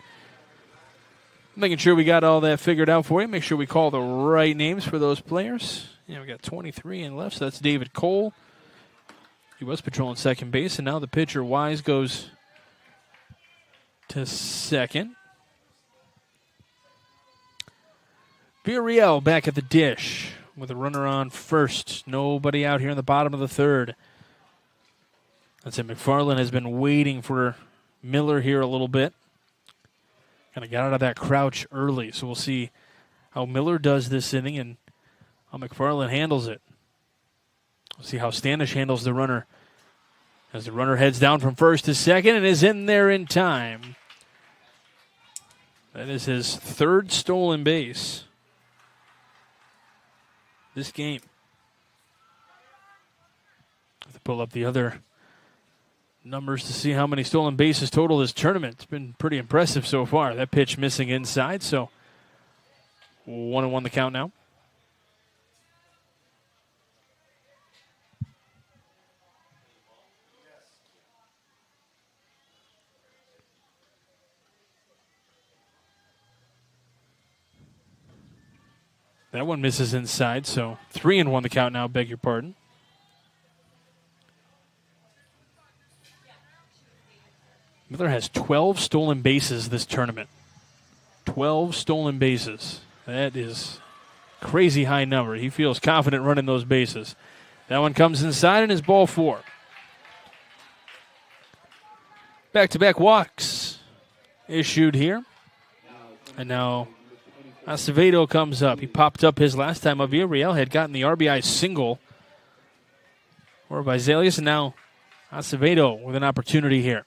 making sure we got all that figured out for you. Make sure we call the right names for those players. Yeah, we got 23 in left, so that's David Cole. He was patrolling second base, and now the pitcher, Wise, goes to second. Visalia back at the dish with a runner on first. Nobody out here in the bottom of the third. That's it. McFarland has been waiting for Miller here a little bit. Kind of got out of that crouch early, so we'll see how Miller does this inning and how McFarland handles it. We'll see how Stanish handles the runner as the runner heads down from first to second and is in there in time. That is his third stolen base this game. Let's pull up the other numbers to see how many stolen bases total this tournament. It's been pretty impressive so far. That pitch missing inside, so 1-1 the count now. That one misses inside, so 3-1 the count now, beg your pardon. Miller has 12 stolen bases this tournament. 12 stolen bases. That is a crazy high number. He feels confident running those bases. That one comes inside and is ball 4. Back-to-back walks issued here. And now Acevedo comes up. He popped up his last time. Visalia had gotten the RBI single or Visalia, and now Acevedo with an opportunity here.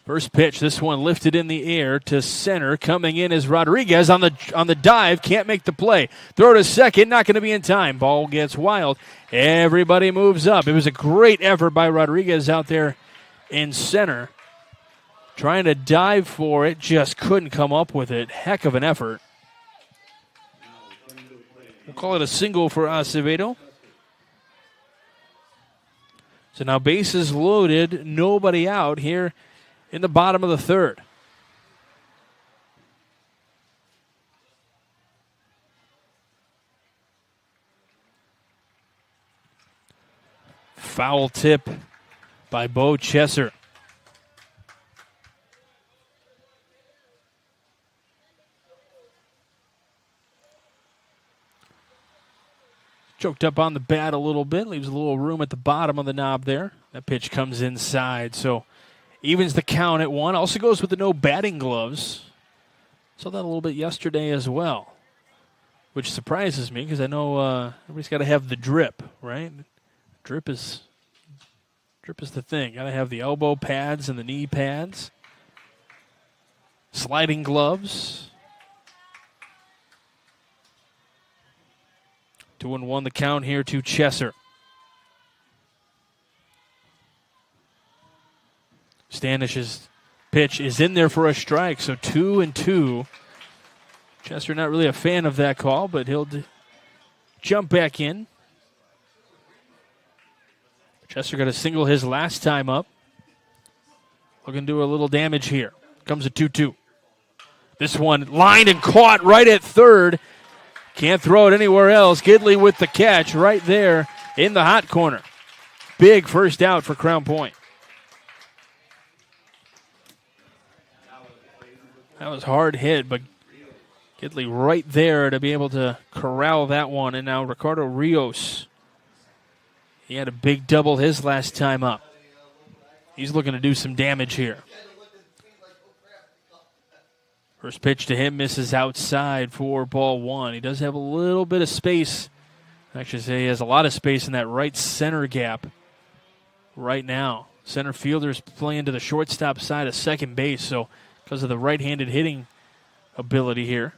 First pitch, this one lifted in the air to center. Coming in is Rodriguez on the dive. Can't make the play. Throw to second, not going to be in time. Ball gets wild. Everybody moves up. It was a great effort by Rodriguez out there in center. Trying to dive for it, just couldn't come up with it. Heck of an effort. We'll call it a single for Acevedo. So now bases loaded, nobody out here in the bottom of the third. Foul tip by Bo Chesser. Choked up on the bat a little bit, leaves a little room at the bottom of the knob there. That pitch comes inside, so evens the count at 1. Also goes with the no batting gloves. Saw that a little bit yesterday as well, which surprises me because I know everybody's got to have the drip, right? Drip is the thing. Got to have the elbow pads and the knee pads. Sliding gloves. 2-1 the count here to Chesser. Stanish's pitch is in there for a strike, so 2-2. Chesser not really a fan of that call, but he'll jump back in. Chesser got a single his last time up. Looking to do a little damage here. Comes a 2-2. This one lined and caught right at third. Can't throw it anywhere else. Gidley with the catch right there in the hot corner. Big first out for Crown Point. That was hard hit, but Gidley right there to be able to corral that one. And now Ricardo Rios. He had a big double his last time up. He's looking to do some damage here. First pitch to him misses outside for ball one. He does have a little bit of space. Actually, he has a lot of space in that right center gap right now. Center fielder's playing to the shortstop side of second base, so because of the right-handed hitting ability here.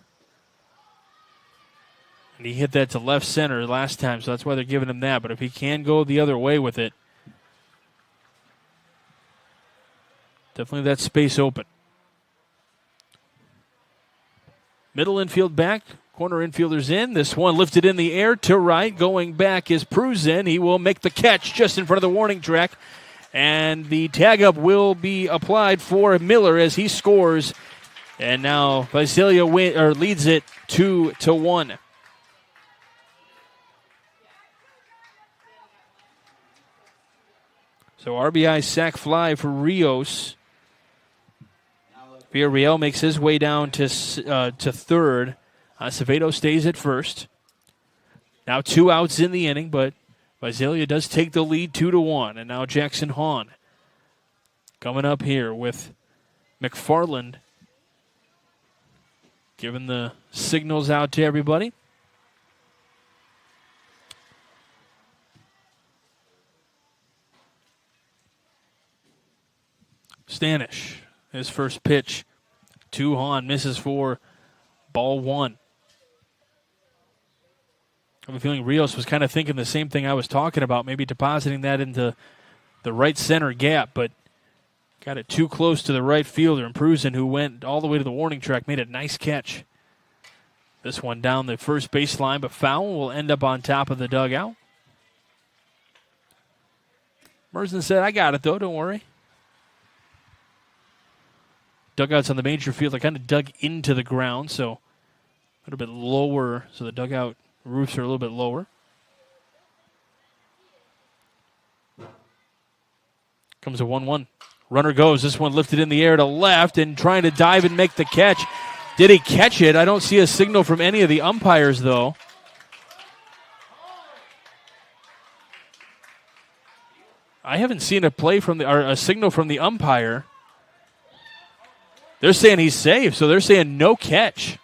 And he hit that to left center last time, so that's why they're giving him that. But if he can go the other way with it, definitely that space open. Middle infield back, corner infielders in. This one lifted in the air to right. Going back is Pruzin. He will make the catch just in front of the warning track. And the tag up will be applied for Miller as he scores. And now Visalia leads it 2-1. So RBI sac fly for Rios. Villarreal makes his way down to third. Acevedo stays at first. Now 2 outs in the inning, but Visalia does take the lead 2-1. And now Jackson Hahn coming up here with McFarland giving the signals out to everybody. Stanish. His first pitch to Hahn misses for ball one. I have a feeling Rios was kind of thinking the same thing I was talking about, maybe depositing that into the right center gap, but got it too close to the right fielder. And Pruzin, who went all the way to the warning track, made a nice catch. This one down the first baseline, but foul will end up on top of the dugout. Merzen said, I got it, though, don't worry. Dugouts on the major field are kind of dug into the ground, so a little bit lower, so the dugout roofs are a little bit lower. Comes a 1-1. Runner goes. This one lifted in the air to left and trying to dive and make the catch. Did he catch it? I don't see a signal from any of the umpires, though. I haven't seen a play from a signal from the umpire. They're saying he's safe, so they're saying no catch.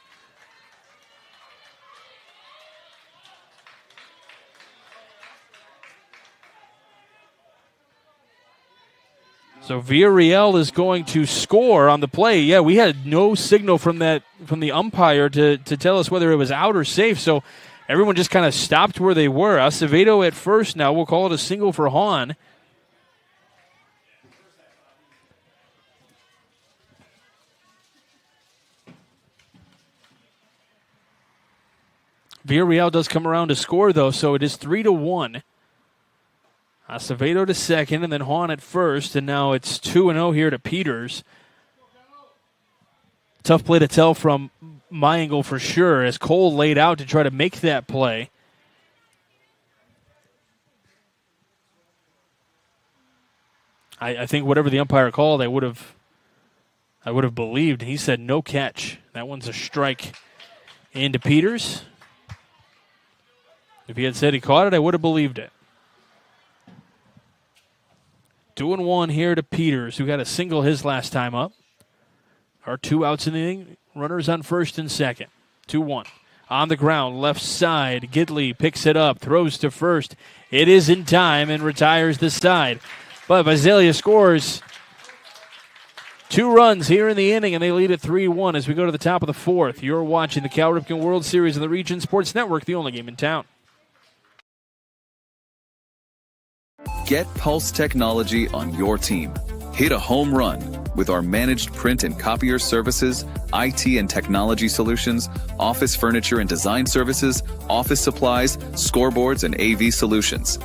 So Villarreal is going to score on the play. Yeah, we had no signal from the umpire to tell us whether it was out or safe. So everyone just kind of stopped where they were. Acevedo at first now. We'll call it a single for Hahn. Villarreal does come around to score, though, so it is 3-1. Acevedo to second, and then Hahn at first, and now it's 2-0 here to Peters. Tough play to tell from my angle for sure, as Cole laid out to try to make that play. I think whatever the umpire called, I would have believed. He said no catch. That one's a strike into Peters. If he had said he caught it, I would have believed it. 2-1 here to Peters, who got a single his last time up. Our 2 outs in the inning. Runners on first and second. 2-1. On the ground, left side. Gidley picks it up, throws to first. It is in time and retires the side. But Visalia scores 2 runs here in the inning, and they lead at 3-1 as we go to the top of the 4th. You're watching the Cal Ripken World Series on the Region Sports Network, the only game in town. Get Pulse technology on your team. Hit a home run with our managed print and copier services, IT and technology solutions, office furniture and design services, office supplies, scoreboards, and AV solutions.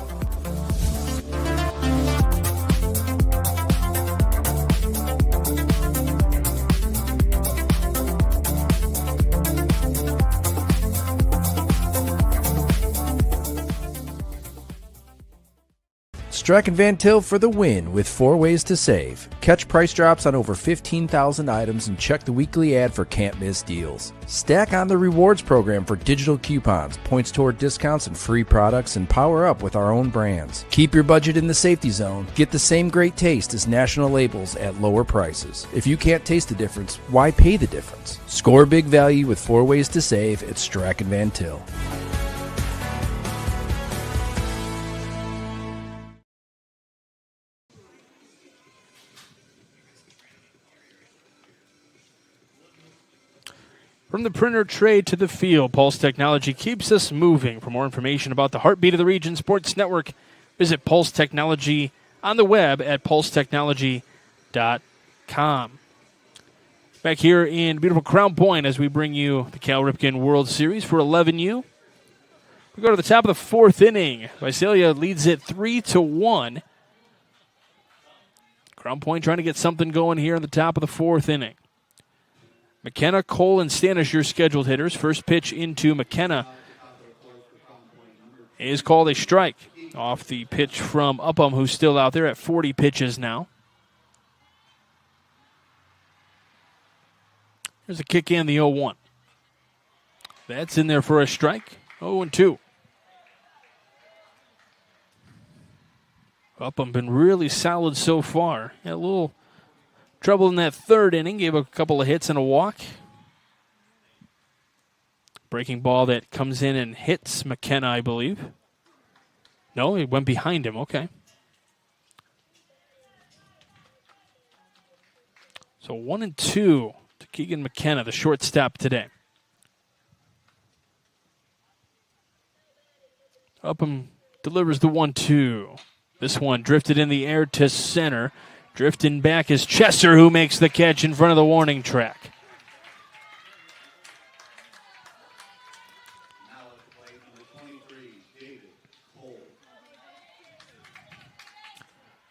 Strachan Van Til for the win with 4 ways to save. Catch price drops on over 15,000 items and check the weekly ad for can't miss deals. Stack on the rewards program for digital coupons, points toward discounts and free products, and power up with our own brands. Keep your budget in the safety zone. Get the same great taste as national labels at lower prices. If you can't taste the difference, why pay the difference? Score big value with 4 ways to save at Strachan Van Til. From the printer tray to the field, Pulse Technology keeps us moving. For more information about the heartbeat of the region sports network, visit Pulse Technology on the web at pulsetechnology.com. Back here in beautiful Crown Point as we bring you the Cal Ripken World Series for 11U. We go to the top of the 4th inning. Visalia leads it 3-1. Crown Point trying to get something going here in the top of the 4th inning. McKenna, Cole, and Stanish, your scheduled hitters. First pitch into McKenna is called a strike off the pitch from Upham, who's still out there at 40 pitches now. There's a kick in the 0-1. That's in there for a strike. 0-2. Upham been really solid so far. Had a little trouble in that 3rd inning. Gave a couple of hits and a walk. Breaking ball that comes in and hits McKenna, I believe. No, it went behind him. Okay. So 1-2 to Keegan McKenna, the shortstop today. Upham delivers the 1-2. This one drifted in the air to center. Drifting back is Chesser, who makes the catch in front of the warning track.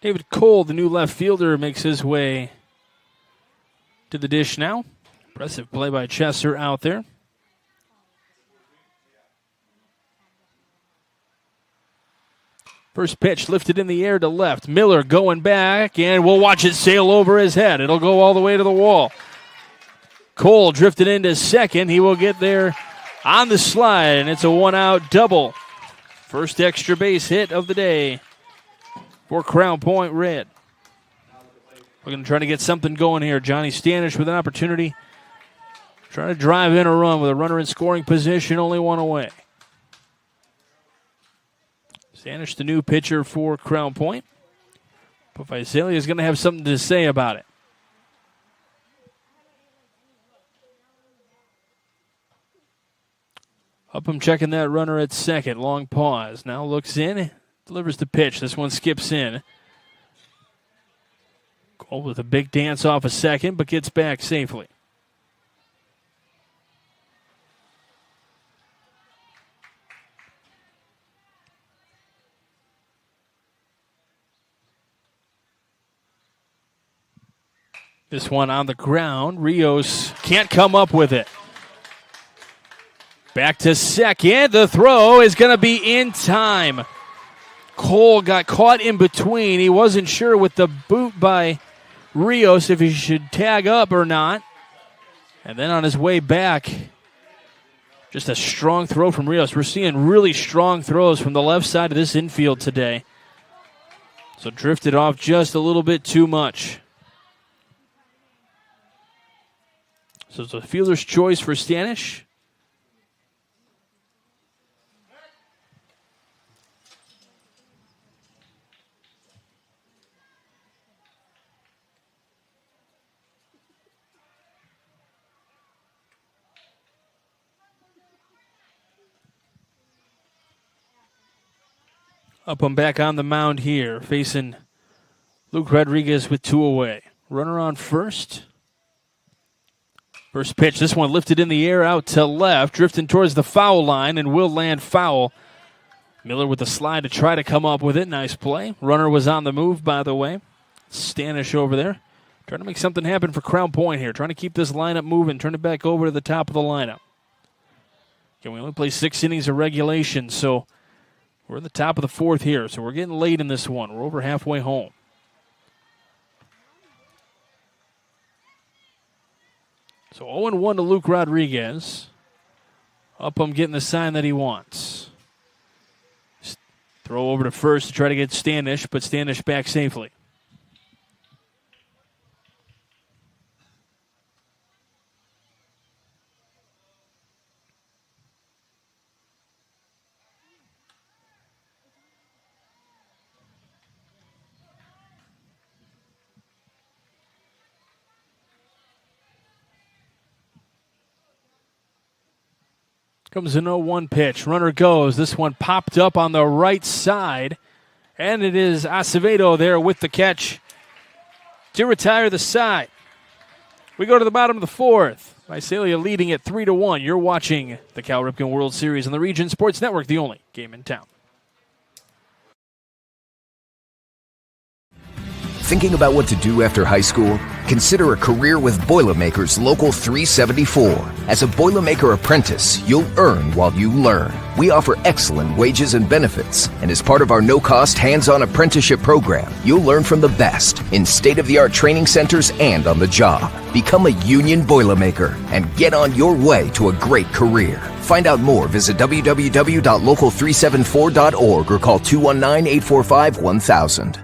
David Cole, the new left fielder, makes his way to the dish now. Impressive play by Chesser out there. First pitch lifted in the air to left. Miller going back, and we'll watch it sail over his head. It'll go all the way to the wall. Cole drifted into second. He will get there on the slide, and it's a 1-out double. First extra base hit of the day for Crown Point Red. We're going to try to get something going here. Johnny Stanish with an opportunity. Trying to drive in a run with a runner in scoring position, only one away. Stanish, the new pitcher for Crown Point. But Visalia is going to have something to say about it. Upham checking that runner at second. Long pause. Now looks in. Delivers the pitch. This one skips in. Cole with a big dance off a second, but gets back safely. This one on the ground. Rios can't come up with it. Back to second. The throw is going to be in time. Cole got caught in between. He wasn't sure with the boot by Rios if he should tag up or not. And then on his way back, just a strong throw from Rios. We're seeing really strong throws from the left side of this infield today. So drifted off just a little bit too much. So it's a fielder's choice for Stanish. Upham back on the mound here, facing Luke Rodriguez with 2 away. Runner on first. First pitch, this one lifted in the air out to left, drifting towards the foul line, and will land foul. Miller with the slide to try to come up with it. Nice play. Runner was on the move, by the way. Stanish over there. Trying to make something happen for Crown Point here. Trying to keep this lineup moving. Turn it back over to the top of the lineup. Okay, we only play 6 innings of regulation, so We're in the top of the fourth here, so we're getting late in this one. We're over halfway home. So 0-1 to Luke Rodriguez. Upham getting the sign that he wants. Throw over to first to try to get Standish, but Standish back safely. Comes an 0-1 pitch. Runner goes. This one popped up on the right side. And it is Acevedo there with the catch to retire the side. We go to the bottom of the fourth. Visalia leading at 3-1. You're watching the Cal Ripken World Series on the Region Sports Network, the only game in town. Thinking about what to do after high school? Consider a career with Boilermakers Local 374. As a Boilermaker apprentice, you'll earn while you learn. We offer excellent wages and benefits, and as part of our no-cost hands-on apprenticeship program, you'll learn from the best in state-of-the-art training centers and on the job. Become a union Boilermaker and get on your way to a great career. Find out more, visit www.local374.org or call 219-845-1000.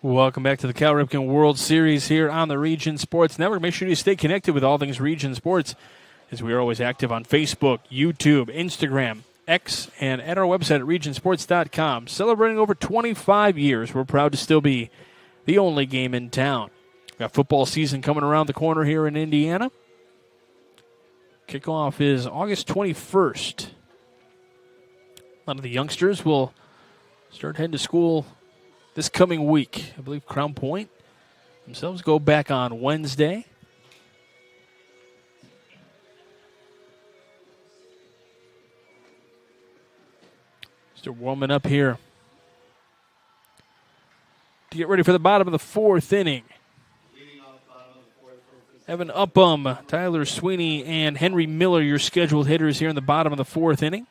Welcome back to the Cal Ripken World Series here on the Region Sports Network. Make sure you stay connected with all things Region Sports, as we are always active on Facebook, YouTube, Instagram, X, and at our website at regionsports.com. Celebrating over 25 years, we're proud to still be the only game in town. Got football season coming around the corner here in Indiana. Kickoff is August 21st. A lot of the youngsters will start heading to school this coming week. I believe Crown Point themselves go back on Wednesday. Still warming up here to get ready for the bottom of the fourth inning. Evan Upham, Tyler Sweeney, and Henry Miller, your scheduled hitters here in the bottom of the fourth inning.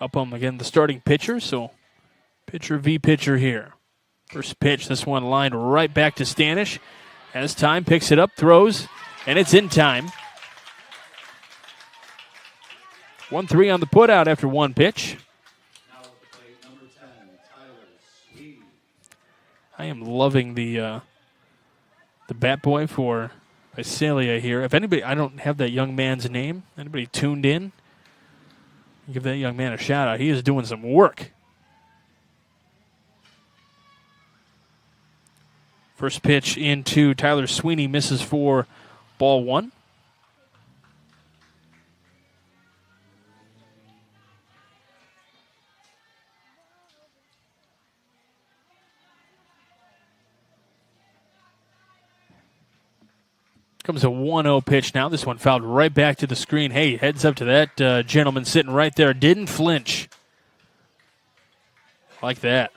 Upham, again, the starting pitcher, so pitcher v. pitcher here. First pitch, this one lined right back to Stanish. As time picks it up, throws, and it's in time. 1-3 on the putout after one pitch. I am loving the bat boy for Visalia here. If anybody, I don't have that young man's name. Anybody tuned in? Give that young man a shout out. He is doing some work. First pitch into Tyler Sweeney, misses for ball one. Comes a 1-0 pitch now. This one fouled right back to the screen. Hey, heads up to that gentleman sitting right there. Didn't flinch. Like that.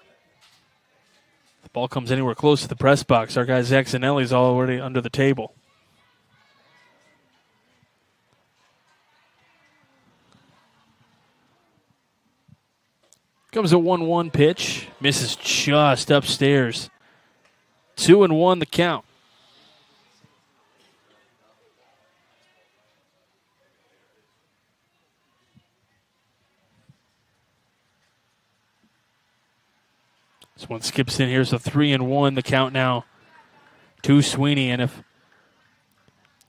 The ball comes anywhere close to the press box. Our guy Zach Zanelli's already under the table. Comes a 1-1 pitch. Misses just upstairs. 2-1 the count. This one skips in. Here's a 3-1. The count now to Sweeney. And if,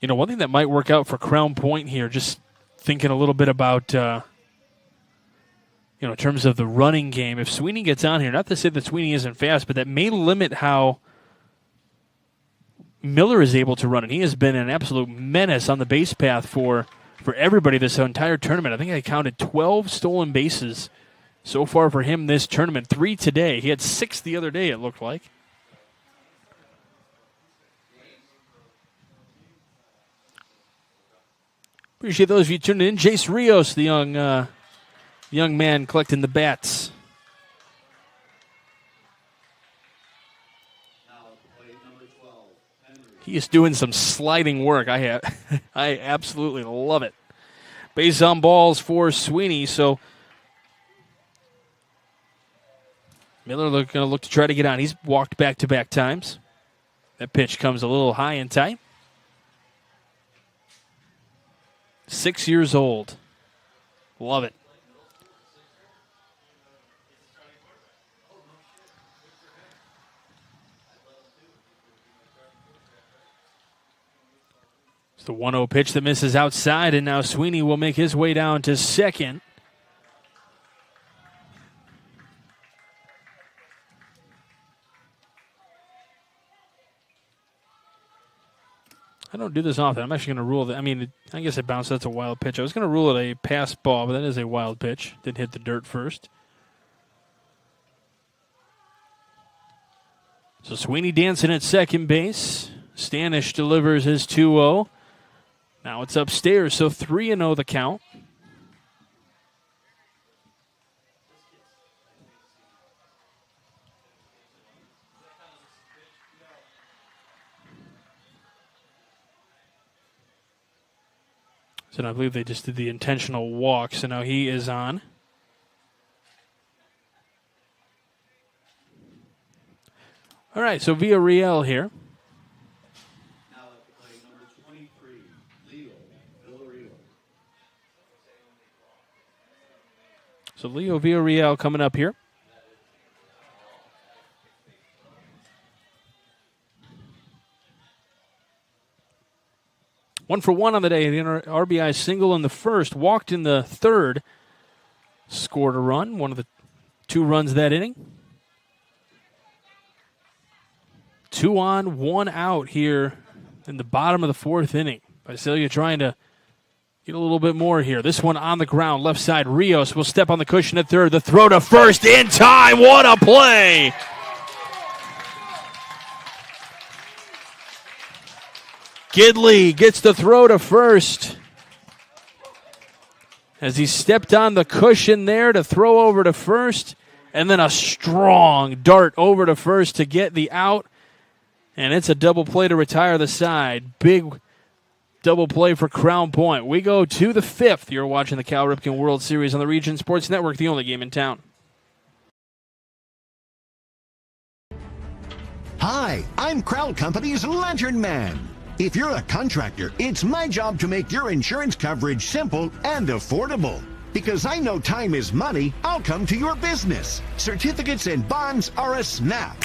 one thing that might work out for Crown Point here, just thinking a little bit about, in terms of the running game, if Sweeney gets on here, not to say that Sweeney isn't fast, but that may limit how Miller is able to run, and he has been an absolute menace on the base path for everybody this entire tournament. I think I counted 12 stolen bases so far for him this tournament, 3 today. He had 6 the other day, it looked like. Appreciate those of you tuning in. Jace Rios, the young man collecting the bats. He is doing some sliding work. I absolutely love it. Base on balls for Sweeney, so Miller going to look to try to get on. He's walked back-to-back times. That pitch comes a little high and tight. 6 years old. Love it. It's the 1-0 pitch that misses outside, and now Sweeney will make his way down to second. I don't do this often. I'm actually going to rule that. I mean, I guess it bounced. That's a wild pitch. I was going to rule it a pass ball, but that is a wild pitch. Did hit the dirt first. So Sweeney dancing at second base. Stanish delivers his 2-0. Now it's upstairs, so 3-0 the count. So I believe they just did the intentional walk, so now he is on. All right, so Villarreal here. Now at the plate, number 23, Leo Villarreal. So Leo Villarreal coming up here. One for one on the day. The RBI single in the first, walked in the third, scored a run, one of the 2 runs that inning. 2 on, 1 out here in the bottom of the 4th inning. Visalia trying to get a little bit more here. This one on the ground, left side. Rios will step on the cushion at third. The throw to first in time. What a play! Gidley gets the throw to first as he stepped on the cushion there to throw over to first, and then a strong dart over to first to get the out, and it's a double play to retire the side. Big double play for Crown Point. We go to the 5th. You're watching the Cal Ripken World Series on the Region Sports Network, the only game in town. Hi, I'm Crown Company's Lantern Man. If you're a contractor, it's my job to make your insurance coverage simple and affordable. Because I know time is money, I'll come to your business. Certificates and bonds are a snap.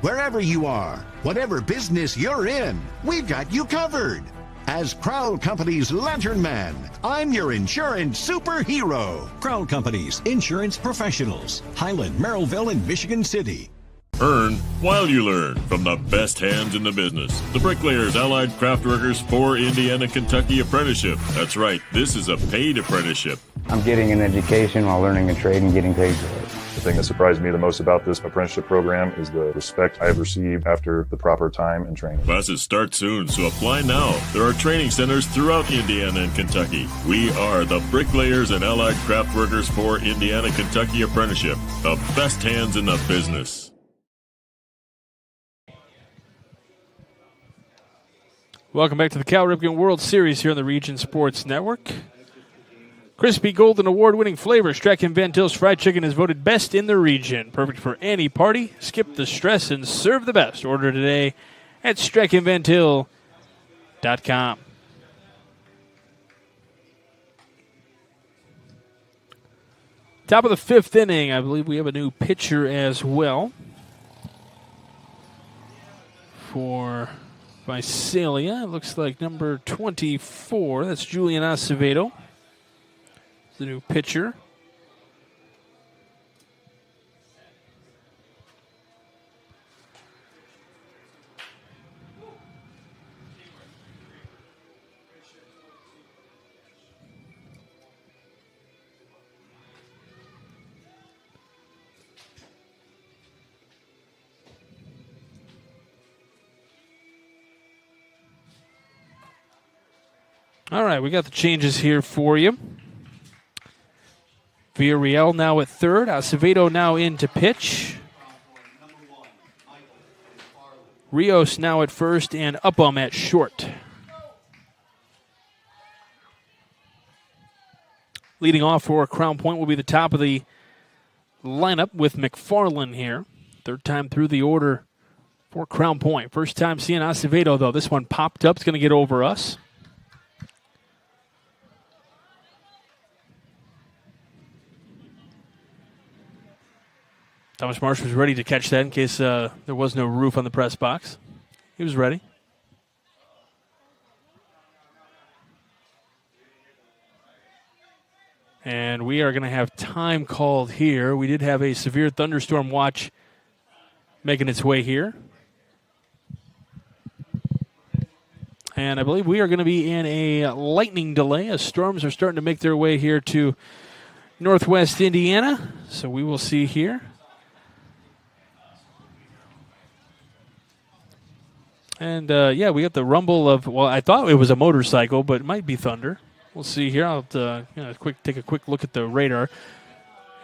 Wherever you are, whatever business you're in, we've got you covered. As Crown Company's Lantern Man, I'm your insurance superhero. Crown Company's insurance professionals. Highland, Merrillville, and Michigan City. Earn while you learn from the best hands in the business. The Bricklayers Allied Craft Workers for Indiana, Kentucky Apprenticeship. That's right, this is a paid apprenticeship. I'm getting an education while learning a trade and getting paid for it. The thing that surprised me the most about this apprenticeship program is the respect I have received after the proper time and training. Classes start soon, so apply now. There are training centers throughout Indiana and Kentucky. We are the Bricklayers and Allied Craft Workers for Indiana, Kentucky Apprenticeship. The best hands in the business. Welcome back to the Cal Ripken World Series here on the Region Sports Network. Crispy Golden Award-winning flavor, Strachan Van Til's fried chicken is voted best in the region. Perfect for any party. Skip the stress and serve the best. Order today at strachanvantil.com. Top of the 5th inning, I believe we have a new pitcher as well for Visalia. It looks like number 24. That's Julian Acevedo, the new pitcher. All right, we got the changes here for you. Villarreal now at third. Acevedo now in to pitch. Rios now at first, and Upham at short. Leading off for Crown Point will be the top of the lineup with McFarland here. Third time through the order for Crown Point. First time seeing Acevedo, though. This one popped up. It's going to get over us. Thomas Marsh was ready to catch that in case there was no roof on the press box. He was ready. And we are going to have time called here. We did have a severe thunderstorm watch making its way here. And I believe we are going to be in a lightning delay as storms are starting to make their way here to northwest Indiana. So we will see here. And, yeah, we got the rumble of, well, I thought it was a motorcycle, but it might be thunder. We'll see here. I'll take a quick look at the radar.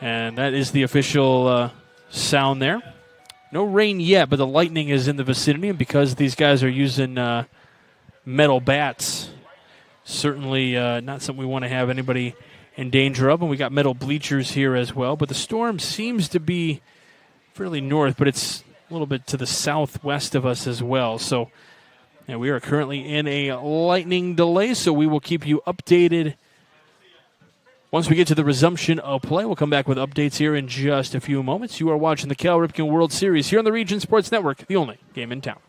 And that is the official sound there. No rain yet, but the lightning is in the vicinity. And because these guys are using metal bats, certainly not something we want to have anybody in danger of. And we got metal bleachers here as well. But the storm seems to be fairly north, but it's a little bit to the southwest of us as well. So we are currently in a lightning delay, so we will keep you updated once we get to the resumption of play. We'll come back with updates here in just a few moments. You are watching the Cal Ripken World Series here on the Region Sports Network, the only game in town.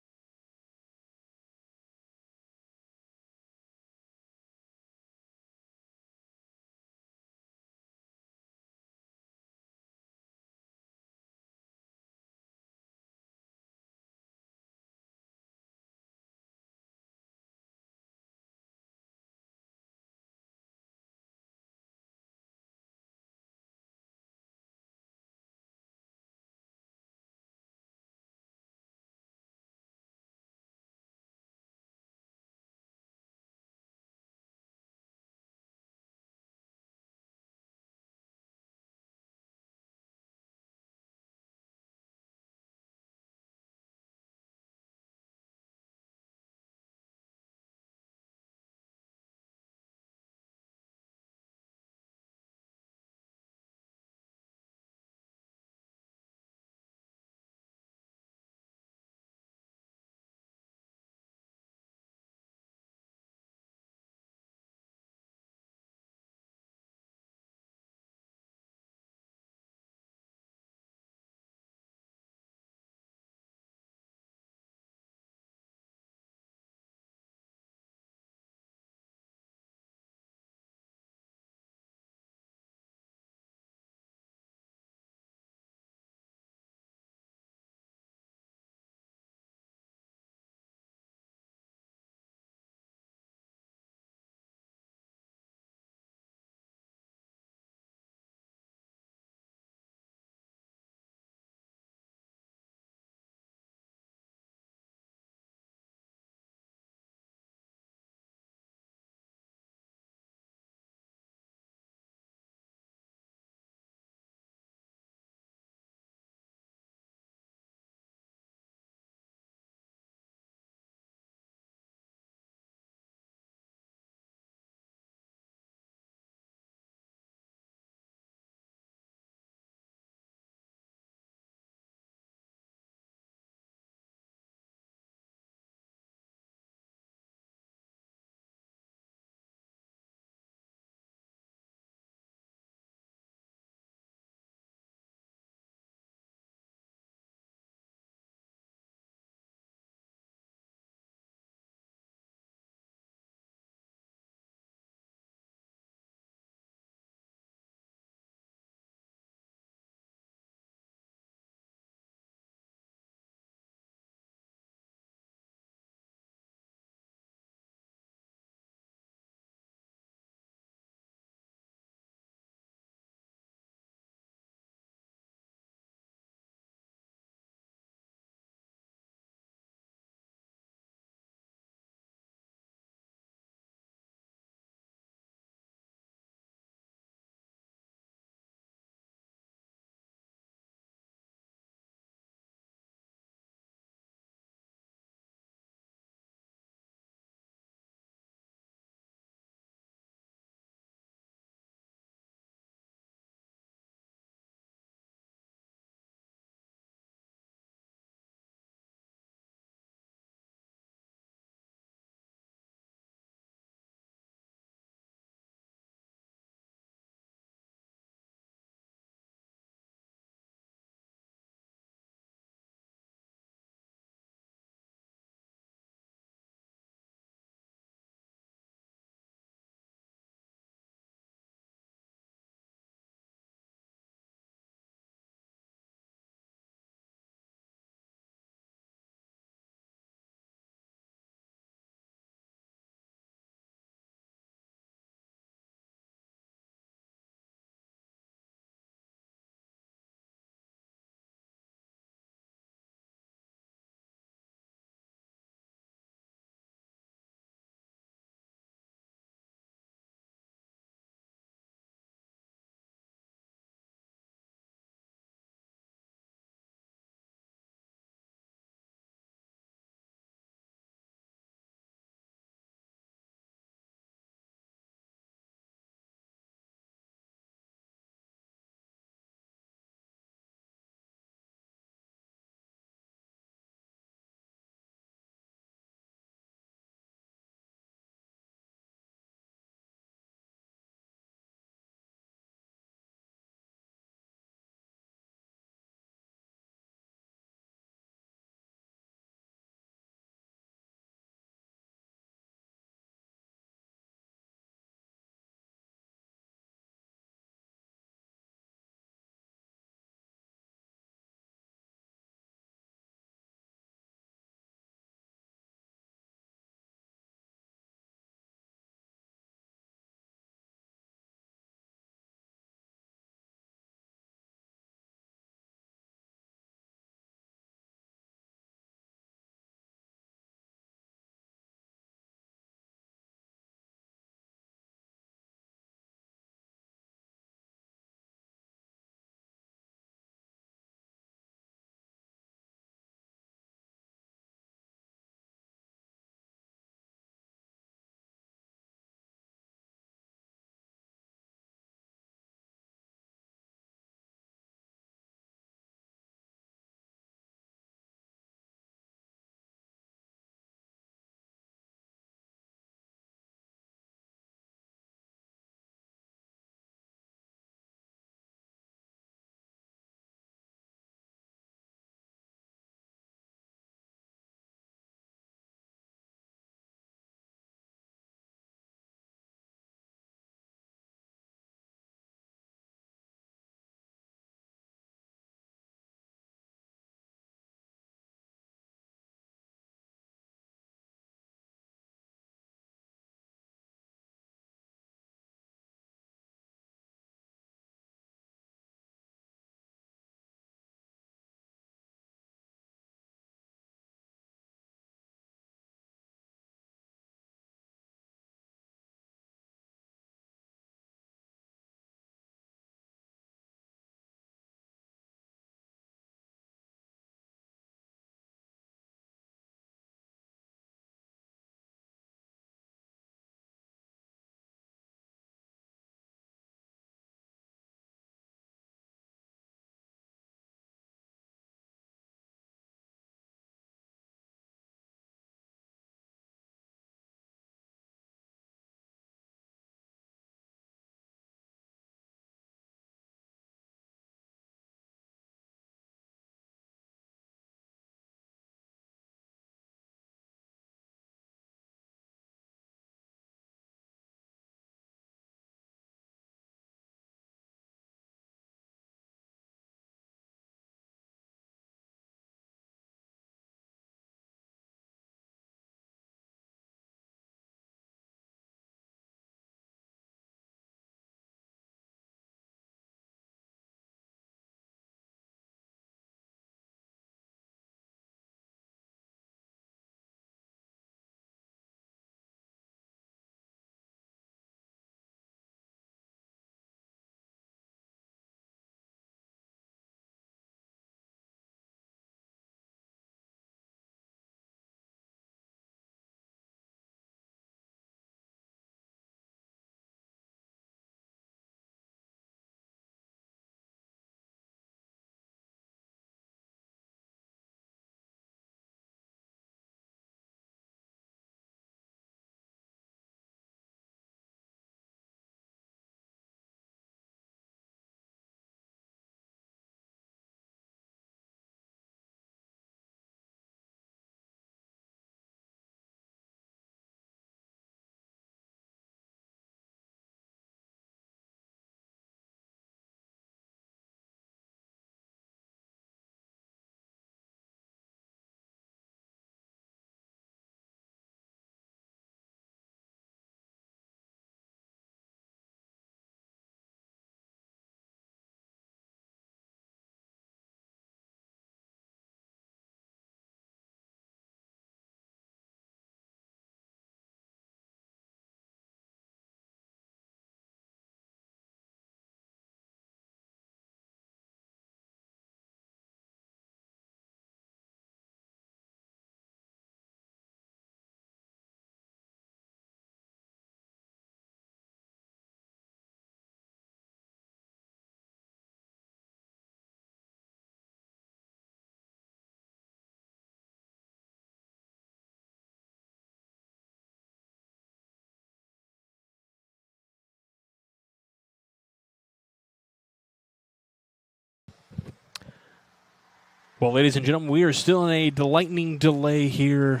Well, ladies and gentlemen, we are still in a lightning delay here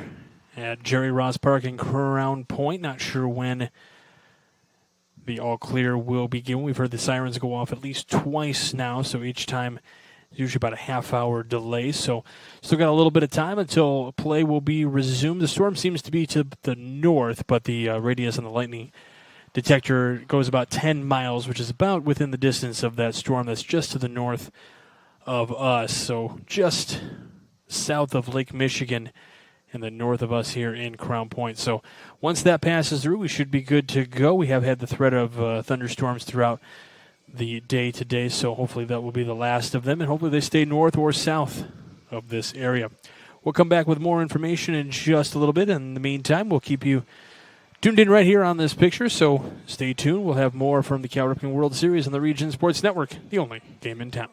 at Jerry Ross Park in Crown Point. Not sure when the all clear will begin. We've heard the sirens go off at least twice now, so each time is usually about a half-hour delay. So still got a little bit of time until play will be resumed. The storm seems to be to the north, but the radius on the lightning detector goes about 10 miles, which is about within the distance of that storm that's just to the north of us. So just south of Lake Michigan and the north of us here in Crown Point. So once that passes through, we should be good to go. We have had the threat of thunderstorms throughout the day today, so hopefully that will be the last of them, and hopefully they stay north or south of this area. We'll come back with more information in just a little bit. In the meantime, we'll keep you tuned in right here on this picture, so stay tuned. We'll have more from the Cal Ripken World Series on the Region Sports Network, the only game in town.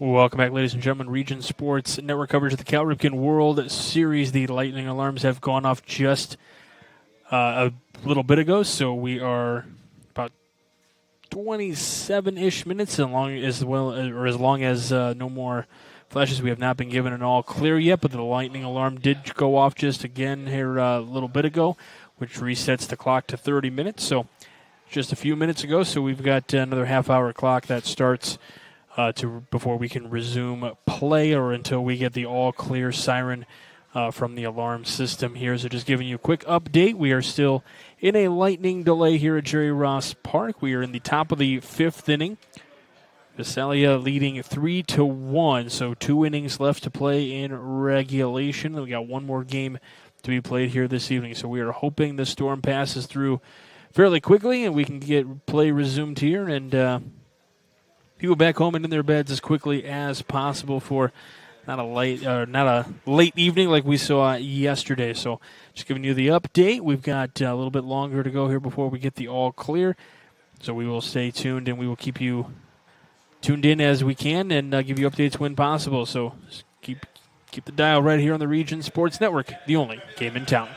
Welcome back, ladies and gentlemen. Region Sports Network coverage of the Cal Ripken World Series. The lightning alarms have gone off just a little bit ago, so we are about 27-ish minutes, as long as no more flashes. We have not been given an all clear yet, but the lightning alarm did go off just again here a little bit ago, which resets the clock to 30 minutes. So just a few minutes ago, so we've got another half-hour clock that starts before we can resume play or until we get the all-clear siren from the alarm system here. So just giving you a quick update. We are still in a lightning delay here at Jerry Ross Park. We are in the top of the 5th inning. Visalia leading 3-1, so 2 innings left to play in regulation. We got one more game to be played here this evening, so we are hoping the storm passes through fairly quickly and we can get play resumed here and people back home and in their beds as quickly as possible for not a late evening like we saw yesterday. So just giving you the update. We've got a little bit longer to go here before we get the all clear. So we will stay tuned and we will keep you tuned in as we can and give you updates when possible. So just keep the dial right here on the Region Sports Network, the only game in town.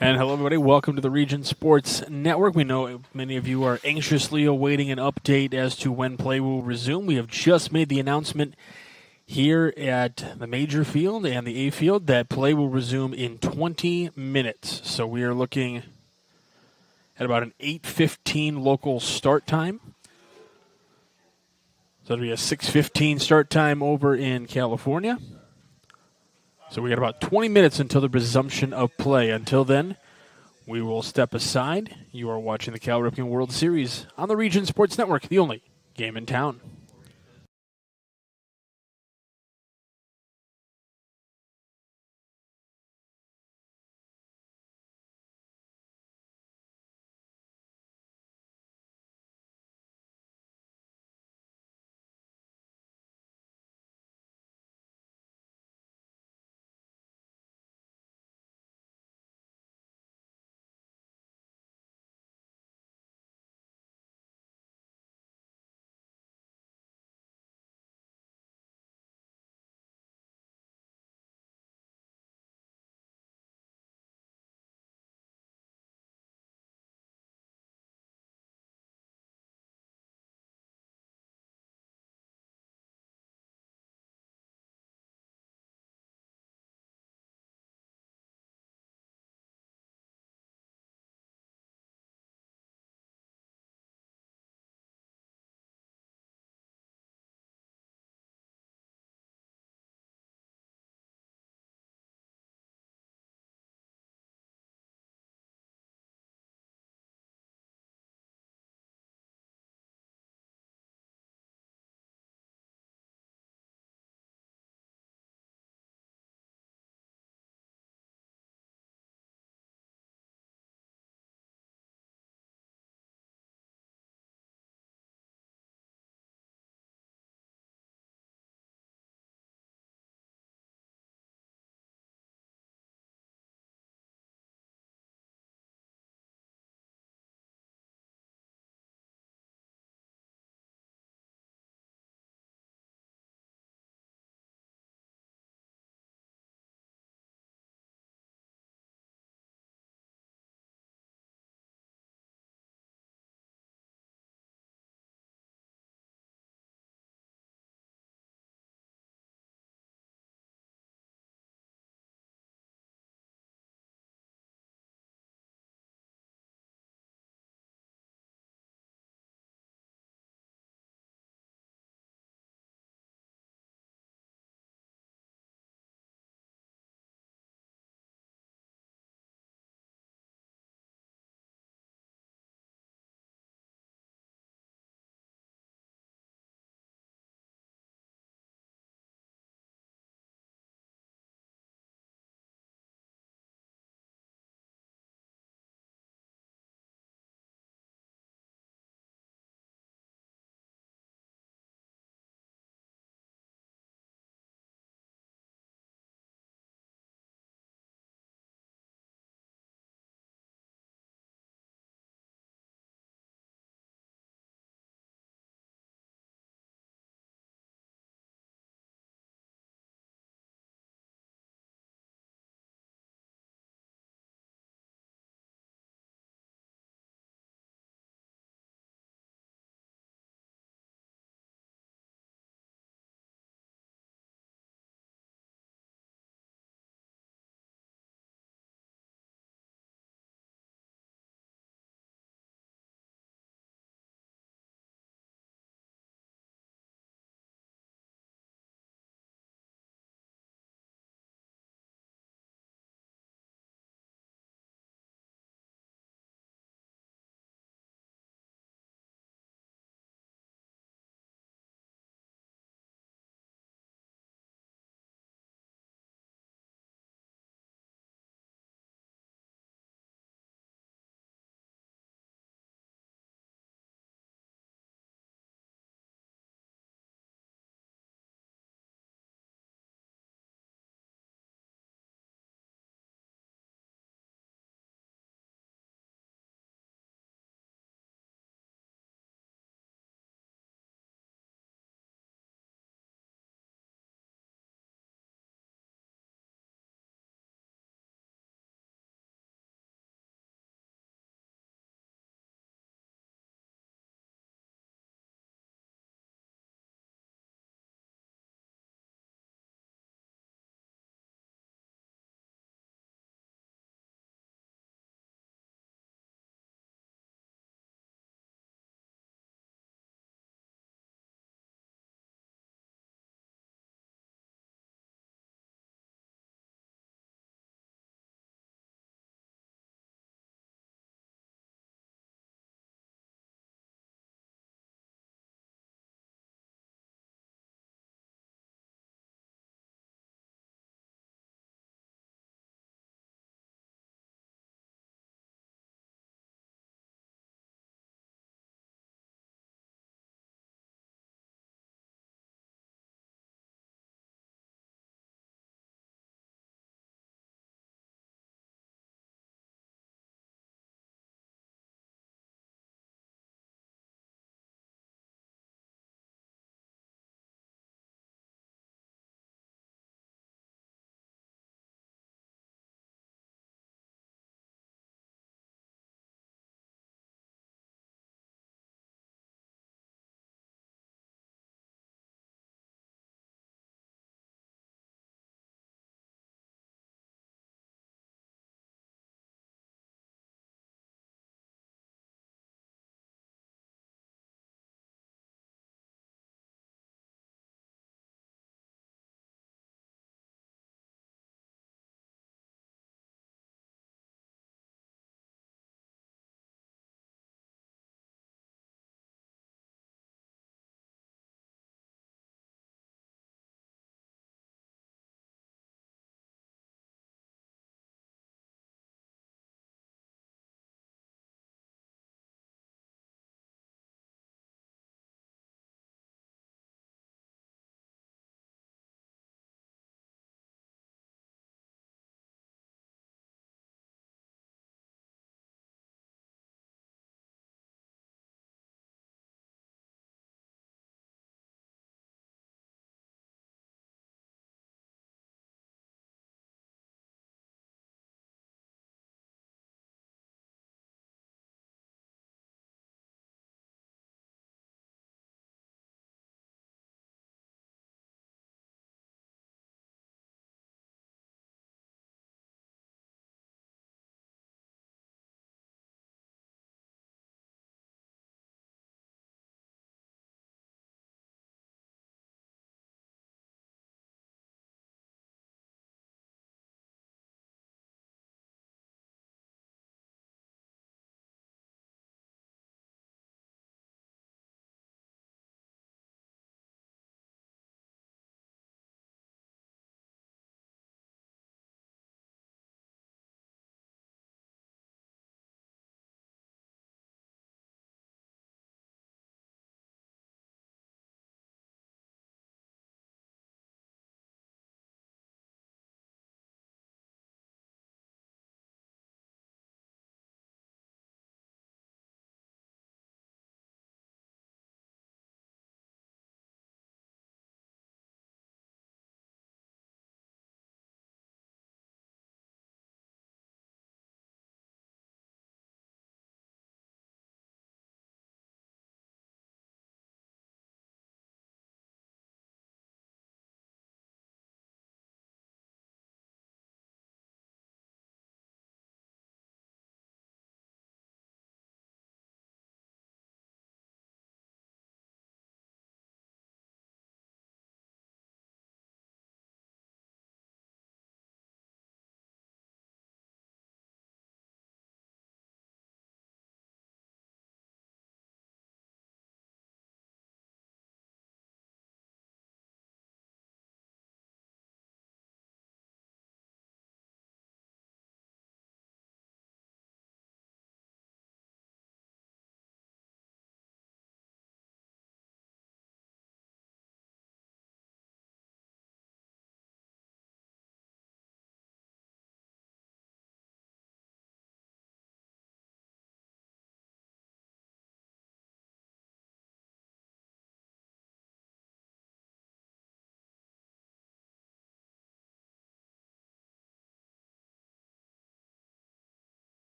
And hello, everybody. Welcome to the Region Sports Network. We know many of you are anxiously awaiting an update as to when play will resume. We have just made the announcement here at the major field and the A field that play will resume in 20 minutes. So we are looking at about an 8:15 local start time. So it'll be a 6:15 start time over in California. So we got about 20 minutes until the resumption of play. Until then, we will step aside. You are watching the Cal Ripken World Series on the Region Sports Network, the only game in town.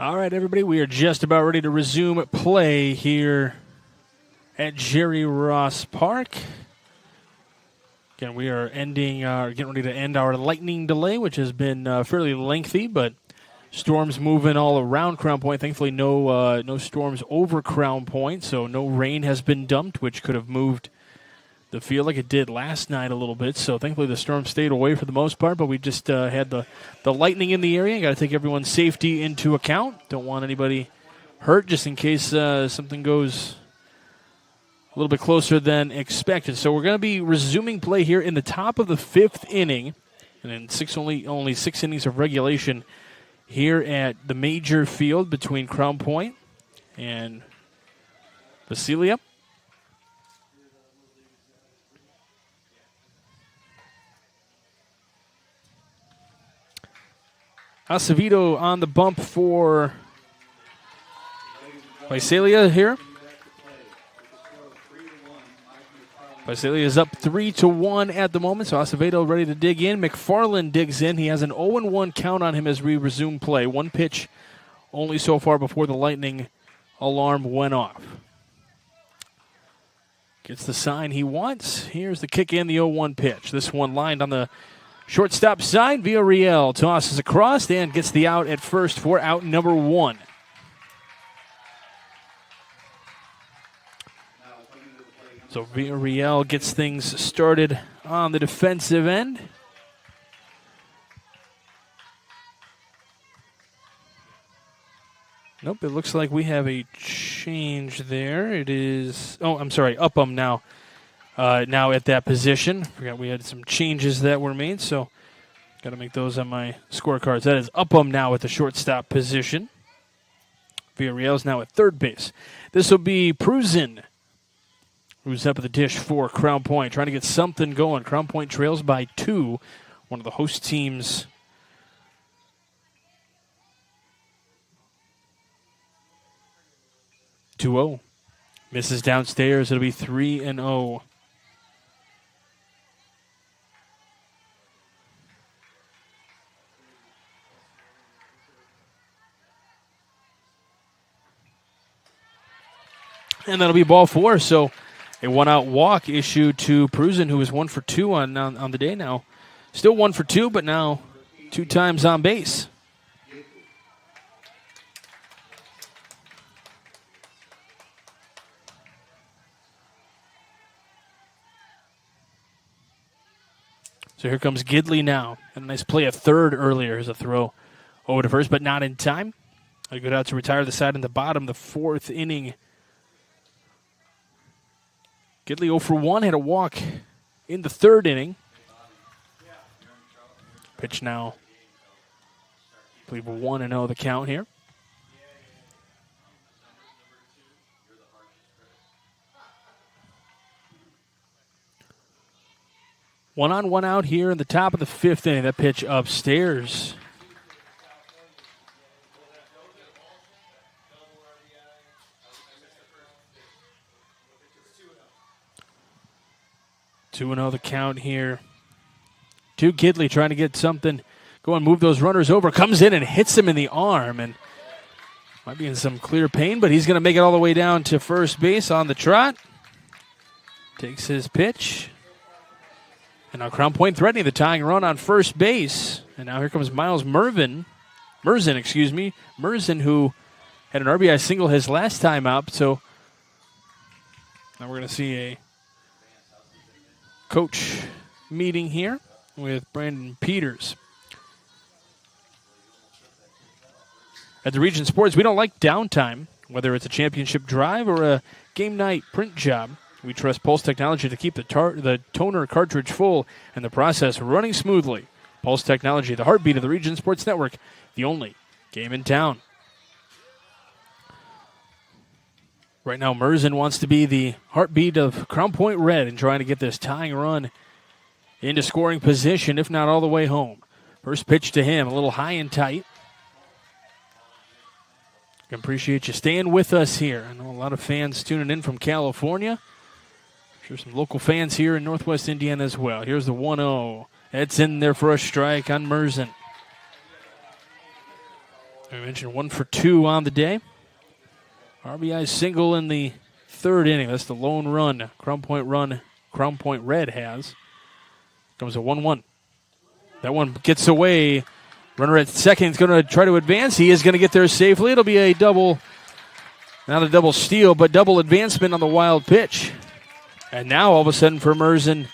All right, everybody, we are just about ready to resume play here at Jerry Ross Park. Again, we are getting ready to end our lightning delay, which has been fairly lengthy, but storms moving all around Crown Point. Thankfully, no storms over Crown Point, so no rain has been dumped, which could have moved the field like it did last night a little bit. So thankfully, the storm stayed away for the most part, but we just had the lightning in the area. Got to take everyone's safety into account. Don't want anybody hurt, just in case something goes a little bit closer than expected. So we're going to be resuming play here in the top of the 5th inning, and then only 6 innings of regulation here at the major field between Crown Point and Visalia. Acevedo on the bump for Visalia here. Visalia is up 3-1 at the moment, so Acevedo ready to dig in. McFarland digs in. He has an 0-1 count on him as we resume play. One pitch only so far before the lightning alarm went off. Gets the sign he wants. Here's the kick in, the 0-1 pitch. This one lined on the shortstop side. Villarreal tosses across and gets the out at first for out number 1. So Villarreal gets things started on the defensive end. Nope, it looks like we have a change there. It is, Upham now. Now at that position. Forgot we had some changes that were made, so got to make those on my scorecards. That is Upham now at the shortstop position. Villarreal's now at third base. This will be Pruzin, who's up at the dish for Crown Point, trying to get something going. Crown Point trails by 2, one of the host teams. (2-0). Misses downstairs. It'll be 3-0. And that'll be ball 4. So a 1-out walk issued to Pruzin, who is 1 for 2 on the day now. Still 1 for 2, but now 2 times on base. So here comes Gidley now. And a nice play at third earlier as a throw over to first, but not in time. A good out to retire the side in the bottom, the 4th inning. Gidley 0 for 1, had a walk in the 3rd inning. Pitch now. I believe 1-0 the count here. One on, one out here in the top of the 5th inning. That pitch upstairs. Two and 0 the count here. To Gidley trying to get something going, move those runners over. Comes in and hits him in the arm, and might be in some clear pain, but he's going to make it all the way down to first base on the trot. Takes his pitch. And now Crown Point threatening the tying run on first base. And now here comes Miles Merzen, who had an RBI single his last time up. So now we're going to see a coach meeting here with Brandon Peters. At the Region Sports, we don't like downtime, whether it's a championship drive or a game night print job. We trust Pulse Technology to keep the toner cartridge full and the process running smoothly. Pulse Technology, the heartbeat of the Region Sports Network, the only game in town. Right now, Merzen wants to be the heartbeat of Crown Point Red and trying to get this tying run into scoring position, if not all the way home. First pitch to him, a little high and tight. I appreciate you staying with us here. I know a lot of fans tuning in from California. I'm sure some local fans here in Northwest Indiana as well. Here's the 1-0. That's in there for a strike on Merzen. I mentioned 1 for 2 on the day. RBI single in the third inning. That's the lone run Crown Point Red has. Comes a 1-1. That one gets away. Runner at second is going to try to advance. He is going to get there safely. It'll be a double, not a double steal, but double advancement on the wild pitch. And now all of a sudden for Merzen,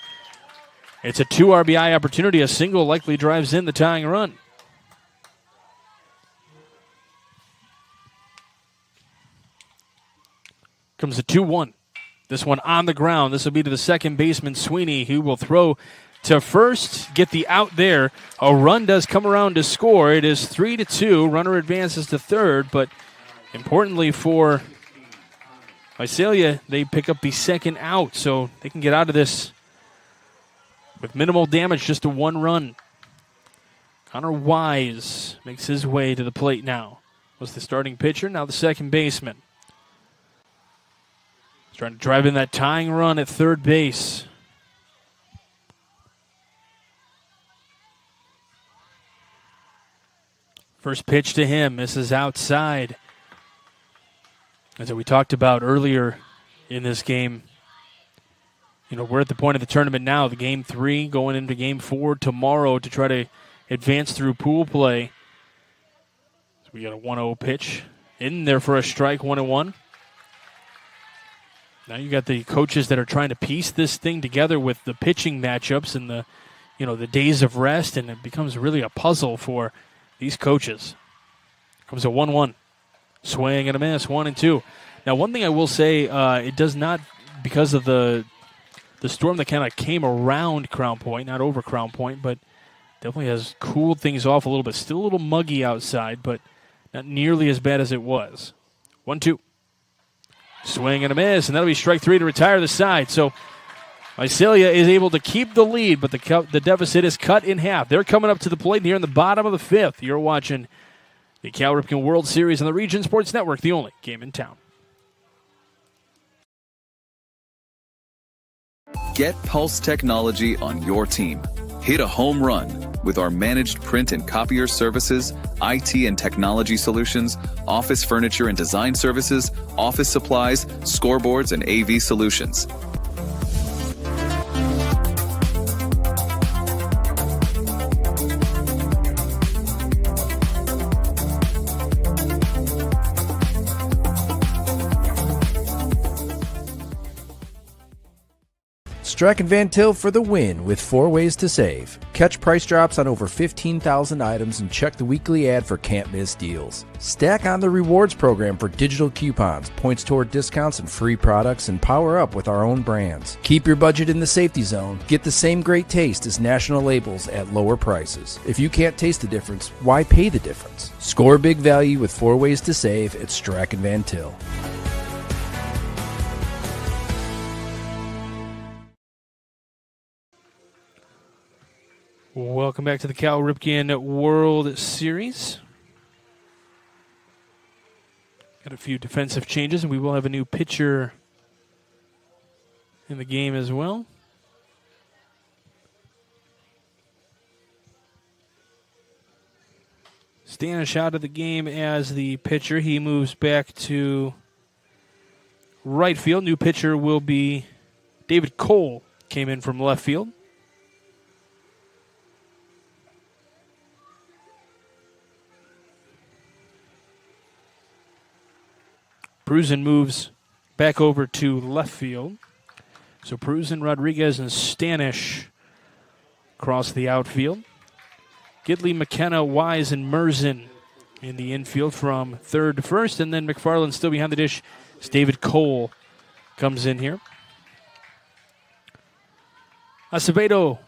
it's a 2 RBI opportunity. A single likely drives in the tying run. Comes a 2-1. This one on the ground. This will be to the second baseman, Sweeney, who will throw to first, get the out there. A run does come around to score. It is 3-2. Runner advances to third, but importantly for Visalia, they pick up the second out, so they can get out of this with minimal damage, just a 1 run. Connor Wise makes his way to the plate now. Was the starting pitcher, now the second baseman. He's trying to drive in that tying run at third base. First pitch to him, misses outside. As we talked about earlier in this game, we're at the point of the tournament now, the game 3 going into game 4 tomorrow to try to advance through pool play. So we got a 1-0 pitch in there for a strike, 1-1. Now you got the coaches that are trying to piece this thing together with the pitching matchups and the days of rest, and it becomes really a puzzle for these coaches. Comes a 1-1. Swing and a miss, 1-2. Now, one thing I will say, it does not, because of the storm that kind of came around Crown Point, not over Crown Point, but definitely has cooled things off a little bit. Still a little muggy outside, but not nearly as bad as it was. 1-2. Swing and a miss, and that'll be strike 3 to retire the side. So Visalia is able to keep the lead, but the deficit is cut in half. They're coming up to the plate here in the bottom of the 5th. You're watching the Cal Ripken World Series on the Region Sports Network, the only game in town. Get Pulse technology on your team. Hit a home run with our managed print and copier services, IT and technology solutions, office furniture and design services, office supplies, scoreboards, and AV solutions. Strack & Van Til for the win with 4 ways to save. Catch price drops on over 15,000 items and check the weekly ad for can't miss deals. Stack on the rewards program for digital coupons, points toward discounts and free products, and power up with our own brands. Keep your budget in the safety zone. Get the same great taste as national labels at lower prices. If you can't taste the difference, why pay the difference? Score big value with 4 ways to save at Strack & Van Til. Welcome back to the Cal Ripken World Series. Got a few defensive changes, and we will have a new pitcher in the game as well. Stanish out of the game as the pitcher. He moves back to right field. New pitcher will be David Cole, came in from left field. Prusen moves back over to left field. So Prusen, Rodriguez, and Stanish across the outfield. Gidley, McKenna, Wise, and Merzen in the infield from third to first. And then McFarland still behind the dish. It's David Cole comes in here. Acevedo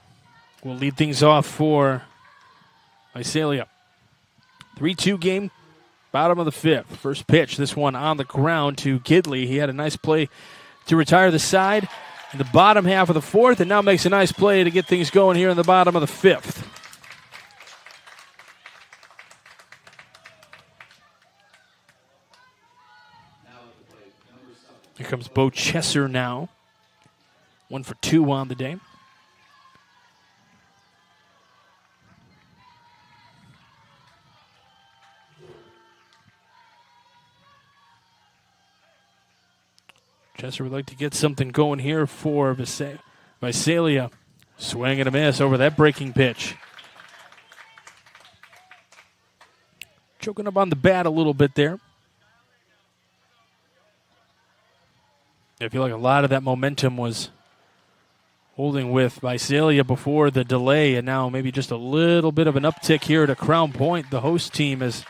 will lead things off for Visalia. 3-2 game. Bottom of the 5th. First pitch, this one on the ground to Gidley. He had a nice play to retire the side in the bottom half of the 4th, and now makes a nice play to get things going here in the bottom of the 5th. Here comes Bo Chesser now. 1 for 2 on the day. Chester would like to get something going here for Visalia. Swing and a miss over that breaking pitch. Choking up on the bat a little bit there. I feel like a lot of that momentum was holding with Visalia before the delay, and now maybe just a little bit of an uptick here to Crown Point. The host team has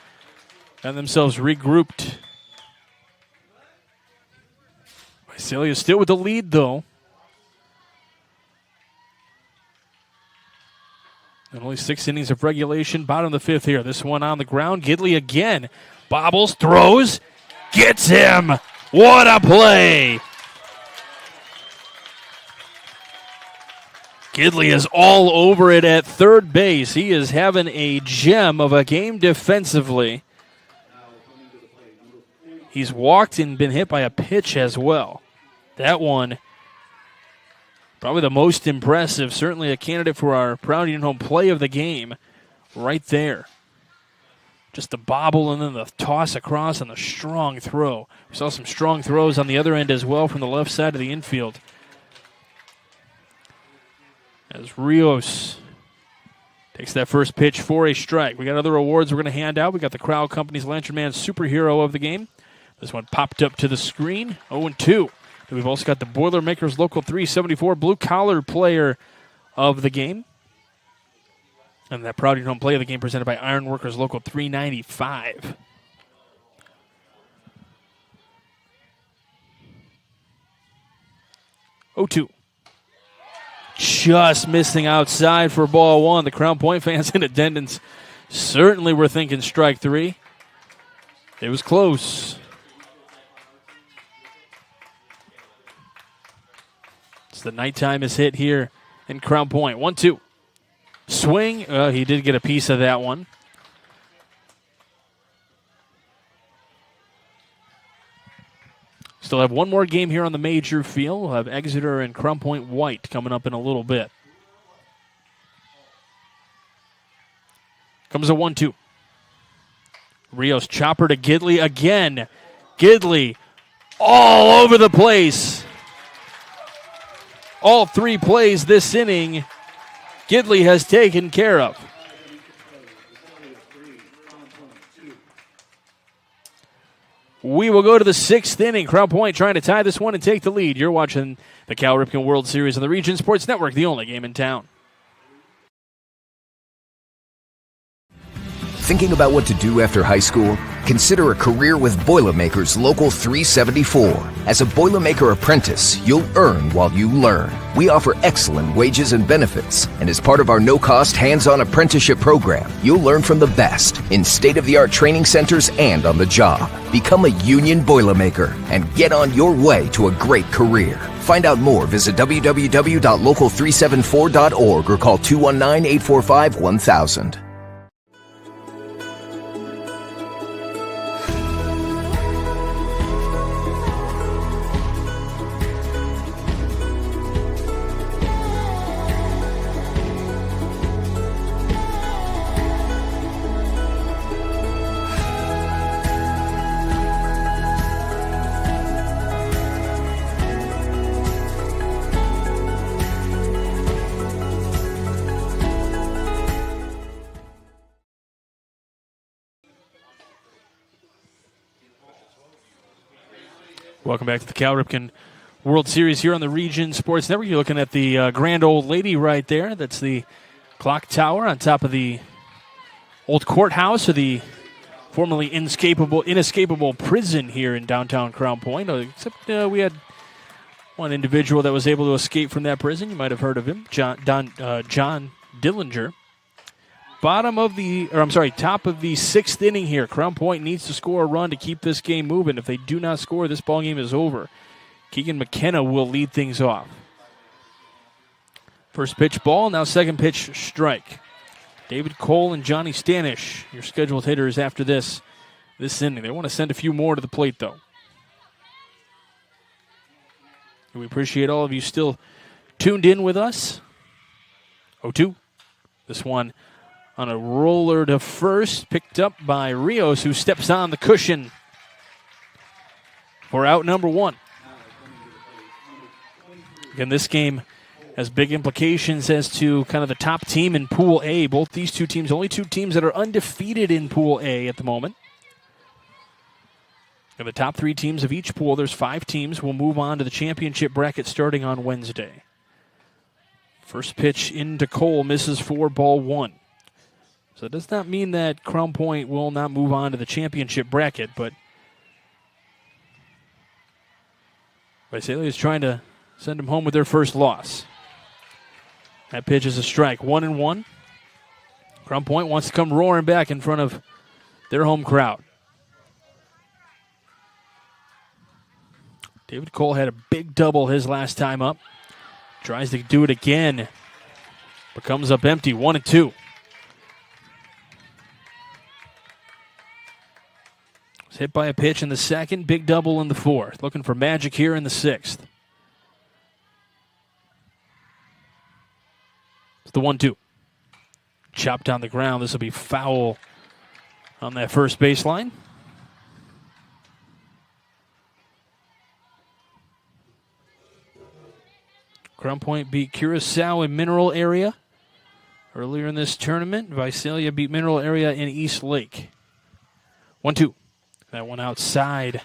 got themselves regrouped. Visalia still with the lead, though. And only 6 innings of regulation. Bottom of the 5th here. This one on the ground. Gidley again. Bobbles, throws, gets him. What a play. Gidley is all over it at third base. He is having a gem of a game defensively. He's walked and been hit by a pitch as well. That one, probably the most impressive. Certainly a candidate for our Proud Union Home play of the game right there. Just the bobble and then the toss across and the strong throw. We saw some strong throws on the other end as well from the left side of the infield. As Rios takes that first pitch for a strike. We got other awards we're going to hand out. We got the Crowd Company's Lantern Man Superhero of the game. This one popped up to the screen. 0-2. We've also got the Boilermakers Local 374 Blue Collar Player of the game. And that Proud Union Home play of the game presented by Ironworkers Local 395. Just missing outside for ball one. The Crown Point fans in attendance certainly were thinking strike 3. It was close. It's the nighttime is hit here in Crown Point. 1-2. Swing. He did get a piece of that one. Still have one more game here on the major field. We'll have Exeter and Crown Point White coming up in a little bit. Comes a 1-2. Rios chopper to Gidley again. Gidley all over the place. All 3 plays this inning, Gidley has taken care of. We will go to the 6th inning. Crown Point trying to tie this one and take the lead. You're watching the Cal Ripken World Series on the Region Sports Network, the only game in town. Thinking about what to do after high school? Consider a career with Boilermakers Local 374. As a Boilermaker apprentice, you'll earn while you learn. We offer excellent wages and benefits, and as part of our no-cost hands-on apprenticeship program, you'll learn from the best in state-of-the-art training centers and on the job. Become a union Boilermaker and get on your way to a great career. Find out more, visit www.local374.org or call 219-845-1000. Welcome back to the Cal Ripken World Series here on the Region Sports Network. You're looking at the Grand Old Lady right there. That's the clock tower on top of the old courthouse, or the formerly inescapable prison here in downtown Crown Point. Except we had one individual that was able to escape from that prison. You might have heard of him, John Dillinger. Top of the 6th inning here. Crown Point needs to score a run to keep this game moving. If they do not score, this ball game is over. Keegan McKenna will lead things off. First pitch ball, now second pitch strike. David Cole and Johnny Stanish, your scheduled hitters after this inning. They want to send a few more to the plate, though. And we appreciate all of you still tuned in with us. 0-2. This one on a roller to first, picked up by Rios, who steps on the cushion for out number 1. Again, this game has big implications as to kind of the top team in Pool A. Both these two teams, only two teams that are undefeated in Pool A at the moment. And the top three teams of each pool, there's 5 teams, will move on to the championship bracket starting on Wednesday. First pitch into Cole, misses for ball 1. So it does not mean that Crown Point will not move on to the championship bracket, but Visalia is trying to send them home with their first loss. That pitch is a strike, 1-1. Crown Point wants to come roaring back in front of their home crowd. David Cole had a big double his last time up. Tries to do it again, but comes up empty, 1-2. Was hit by a pitch in the second, big double in the fourth. Looking for magic here in the sixth. It's the 1-2. Chopped on the ground. This will be foul on that first baseline. Crown Point beat Curacao in Mineral Area earlier in this tournament. Visalia beat Mineral Area in East Lake. 1-2. That one outside.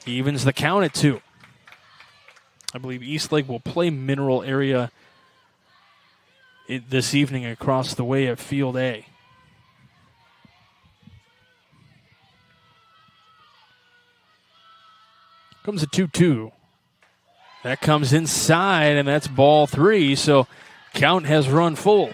Evens the count at 2. I believe East Lake will play Mineral Area this evening across the way at Field A. Comes a 2-2. That comes inside, and that's ball 3, so count has run full.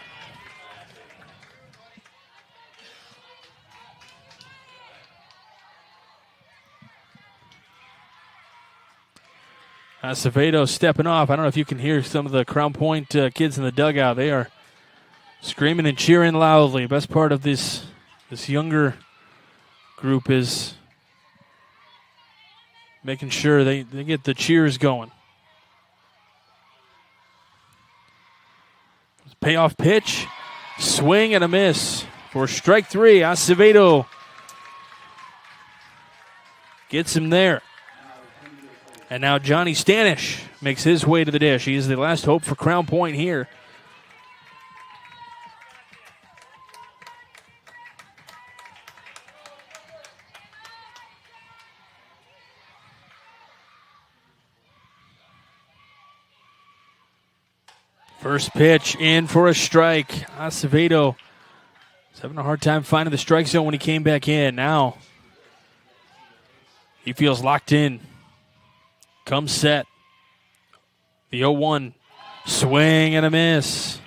Acevedo stepping off. I don't know if you can hear some of the Crown Point kids in the dugout. They are screaming and cheering loudly. Best part of this younger group is making sure they get the cheers going. Payoff pitch, swing and a miss for strike 3. Acevedo gets him there. And now Johnny Stanish makes his way to the dish. He is the last hope for Crown Point here. First pitch in for a strike. Acevedo is having a hard time finding the strike zone when he came back in. Now he feels locked in. Comes set. The 0-1. Swing and a miss.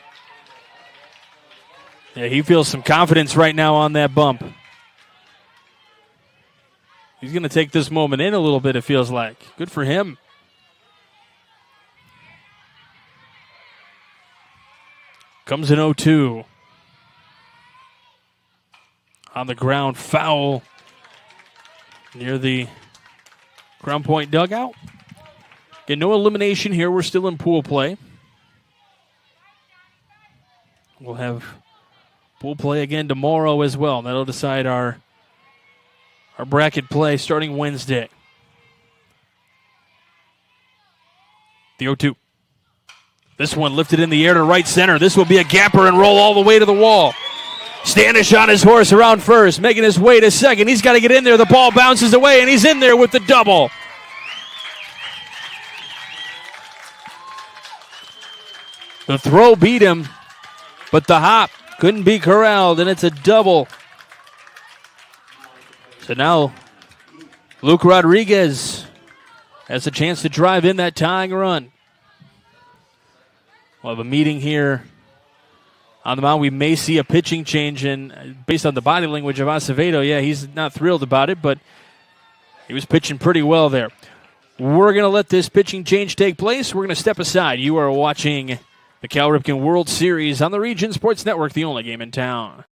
Yeah, he feels some confidence right now on that bump. He's going to take this moment in a little bit, it feels like. Good for him. Comes an 0-2. On the ground, foul near the Crown Point dugout. Again, no elimination here. We're still in pool play. We'll have pool play again tomorrow as well. That'll decide our bracket play starting Wednesday. The 0-2. This one lifted in the air to right center. This will be a gapper and roll all the way to the wall. Stanish on his horse around first, making his way to second. He's got to get in there. The ball bounces away, and he's in there with the double. The throw beat him, but the hop couldn't be corralled, and it's a double. So now Luke Rodriguez has a chance to drive in that tying run. We'll have a meeting here on the mound. We may see a pitching change, and based on the body language of Acevedo, yeah, he's not thrilled about it, but he was pitching pretty well there. We're going to let this pitching change take place. We're going to step aside. You are watching the Cal Ripken World Series on the Region Sports Network, the only game in town.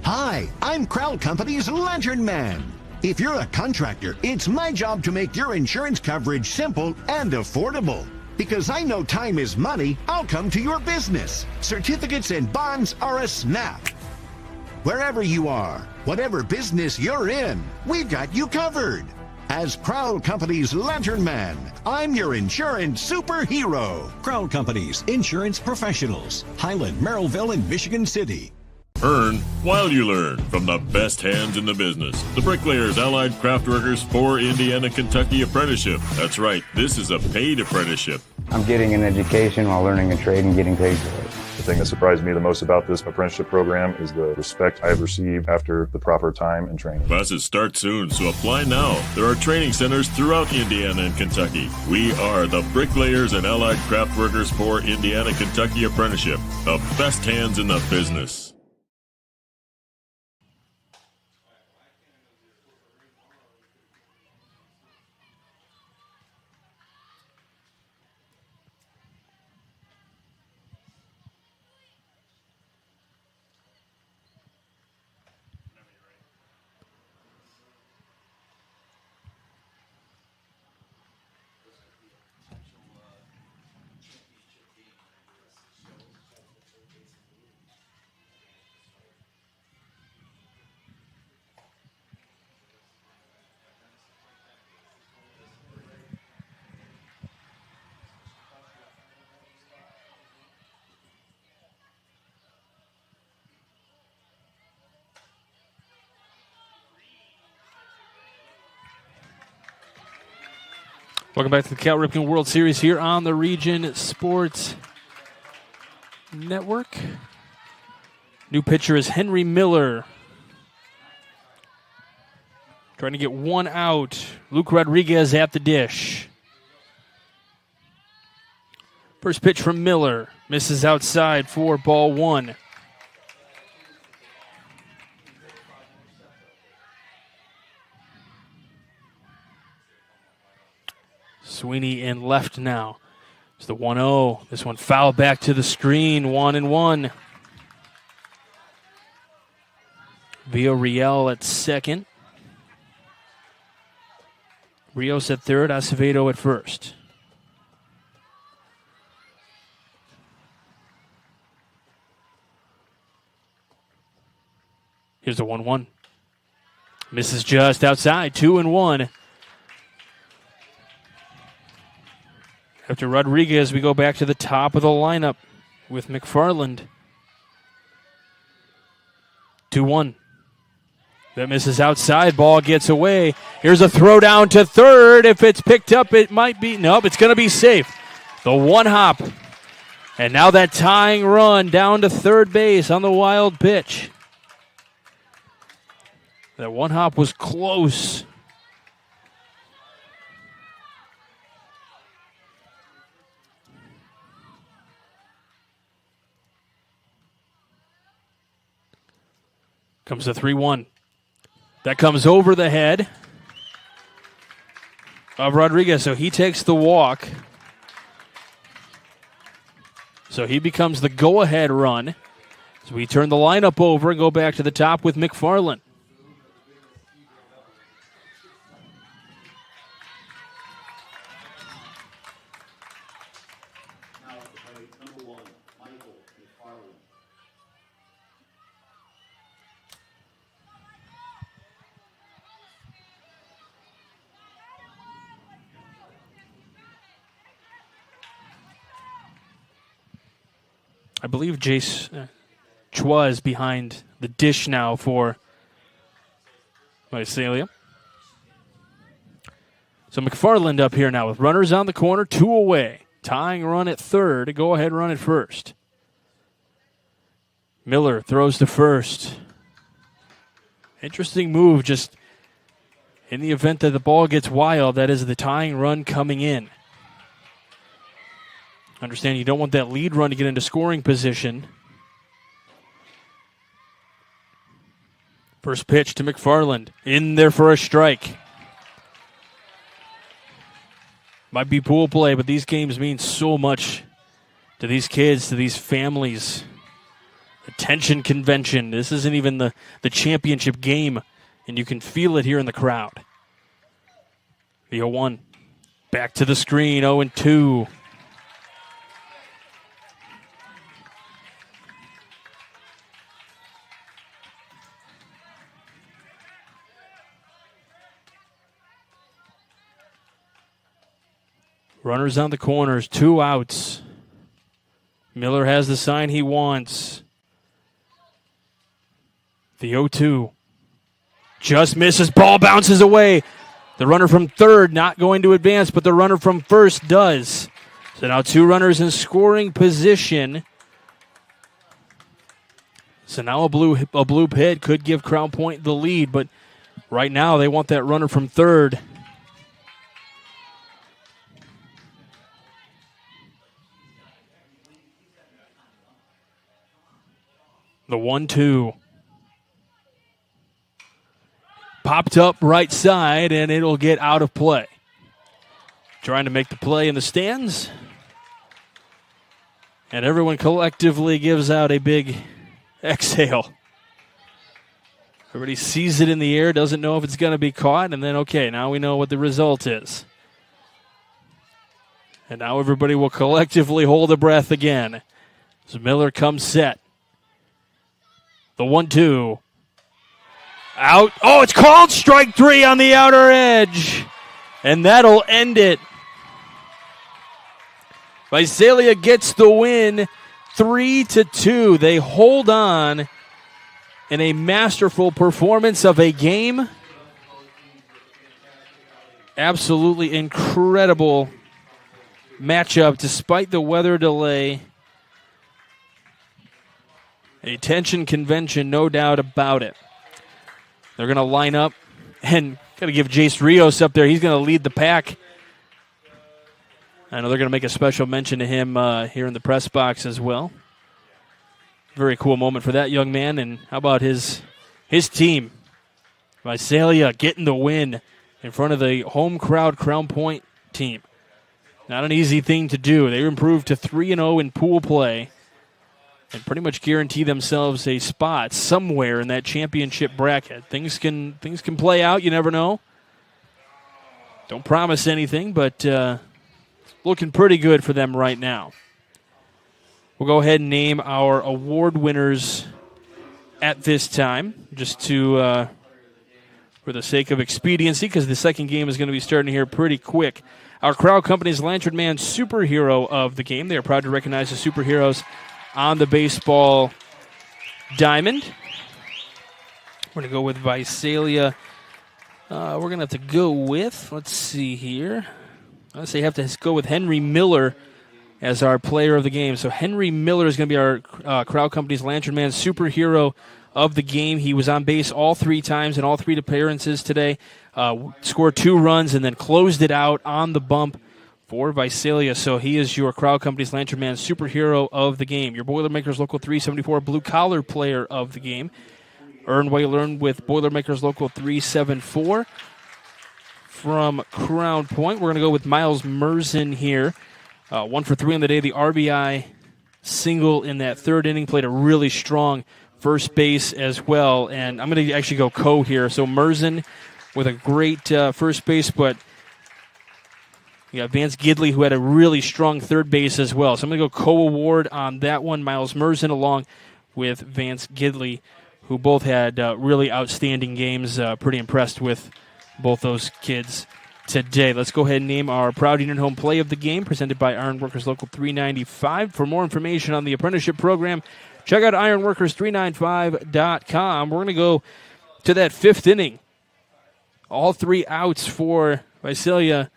Hi, I'm Crowd Company's Lantern Man. If you're a contractor, it's my job to make your insurance coverage simple and affordable. Because I know time is money, I'll come to your business. Certificates and bonds are a snap. Wherever you are, whatever business you're in, we've got you covered. As Prowl Company's Lantern Man, I'm your insurance superhero. Prowl Companies, insurance professionals. Highland, Merrillville, and Michigan City. Earn while you learn from the best hands in the business. The Bricklayers Allied Craftworkers for Indiana Kentucky Apprenticeship. That's right, this is a paid apprenticeship. I'm getting an education while learning a trade and getting paid for it. The thing that surprised me the most about this apprenticeship program is the respect I have received after the proper time and training. Classes start soon, so apply now. There are training centers throughout Indiana and Kentucky. We are the Bricklayers and Allied Craftworkers for Indiana Kentucky Apprenticeship. The best hands in the business. Welcome back to the Cal Ripken World Series here on the Region Sports Network. New pitcher is Henry Miller. Trying to get one out. Luke Rodriguez at the dish. First pitch from Miller. Misses outside for ball one. Sweeney in left now. It's the 1-0. This one fouled back to the screen. 1-1. Villarreal at second. Rios at third. Acevedo at first. Here's the 1-1. Misses just outside. 2-1. After Rodriguez, we go back to the top of the lineup with McFarland. 2-1. That misses outside. Ball gets away. Here's a throw down to third. If it's picked up, it might be. Nope, it's going to be safe. The one hop. And now that tying run down to third base on the wild pitch. That one hop was close. Comes the 3-1. That comes over the head of Rodriguez, so he takes the walk. So he becomes the go-ahead run. So we turn the lineup over and go back to the top with McFarland. I believe Jace Chua is behind the dish now for Visalia. So McFarland up here now with runners on the corner, 2 away. Tying run at third, go ahead run at first. Miller throws to first. Interesting move, just in the event that the ball gets wild, that is the tying run coming in. Understand you don't want that lead run to get into scoring position. First pitch to McFarland. In there for a strike. Might be pool play, but these games mean so much to these kids, to these families. Attention convention. This isn't even the championship game, and you can feel it here in the crowd. The 0-1. Back to the screen, 0-2. Runners on the corners, 2 outs. Miller has the sign he wants. The 0-2. Just misses. Ball bounces away. The runner from third not going to advance, but the runner from first does. So now 2 runners in scoring position. So now a blue hit could give Crown Point the lead, but right now they want that runner from third. The 1-2. Popped up right side, and it'll get out of play. Trying to make the play in the stands. And everyone collectively gives out a big exhale. Everybody sees it in the air, doesn't know if it's going to be caught, and then, okay, now we know what the result is. And now everybody will collectively hold a breath again as Miller comes set. The 1-2. Out. Oh, it's called strike 3 on the outer edge. And that'll end it. Visalia gets the win 3-2. They hold on in a masterful performance of a game. Absolutely incredible matchup despite the weather delay. A tension convention, no doubt about it. They're going to line up and got to give Jace Rios up there. He's going to lead the pack. I know they're going to make a special mention to him here in the press box as well. Very cool moment for that young man. And how about his team? Visalia getting the win in front of the home crowd Crown Point team. Not an easy thing to do. They improved to 3-0 in pool play and pretty much guarantee themselves a spot somewhere in that championship bracket. Things can play out. You never know. Don't promise anything, but looking pretty good for them right now. We'll go ahead and name our award winners at this time, just to for the sake of expediency, because the second game is going to be starting here pretty quick. Our Crowd Company's Lantern Man Superhero of the game. They are proud to recognize the superheroes on the baseball diamond. We're going to go with Visalia. We're going to have to go with, let's see here. I say you have to go with Henry Miller as our player of the game. So Henry Miller is going to be our Crowd Company's Lantern Man Superhero of the game. He was on base all 3 times in all 3 appearances today. Scored 2 runs and then closed it out on the bump for Visalia. So he is your Crowd Company's Lantern Man Superhero of the game. Your Boilermakers Local 374 Blue Collar Player of the game. Earn what you learn with Boilermakers Local 374. From Crown Point, we're going to go with Miles Merzen here. 1 for 3 on the day. The RBI single in that 3rd inning. Played a really strong first base as well. And I'm going to actually go co here. So Merzen with a great first base, but you got Vance Gidley, who had a really strong third base as well. So I'm going to go co-award on that one. Miles Merzen along with Vance Gidley, who both had really outstanding games. Pretty impressed with both those kids today. Let's go ahead and name our Proud Union Home Play of the Game, presented by Ironworkers Local 395. For more information on the apprenticeship program, check out ironworkers395.com. We're going to go to that 5th inning. All 3 outs for Visalia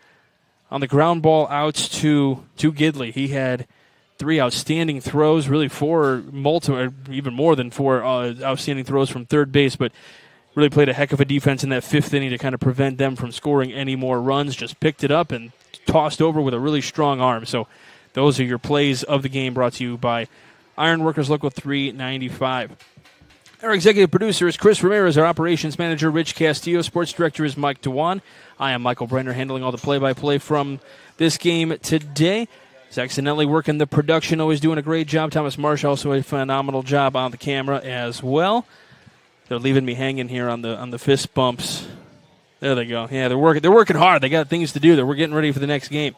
on the ground ball outs to Gidley. He had 3 outstanding throws, really 4, even more than 4 outstanding throws from third base, but really played a heck of a defense in that 5th inning to kind of prevent them from scoring any more runs. Just picked it up and tossed over with a really strong arm. So those are your plays of the game, brought to you by Ironworkers Local 395. Our executive producer is Chris Ramirez. Our operations manager, Rich Castillo. Sports director is Mike Dewan. I am Michael Brenner, handling all the play-by-play from this game today. Zach Sinelli working the production, always doing a great job. Thomas Marsh also a phenomenal job on the camera as well. They're leaving me hanging here on the fist bumps. There they go. Yeah, they're working hard. They got things to do. We're getting ready for the next game.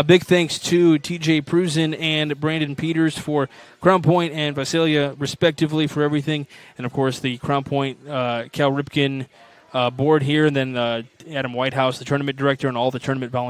Big thanks to TJ Prusen and Brandon Peters for Crown Point and Visalia, respectively, for everything. And, of course, the Crown Point Cal Ripken board here, and then Adam Whitehouse, the tournament director, and all the tournament volunteers.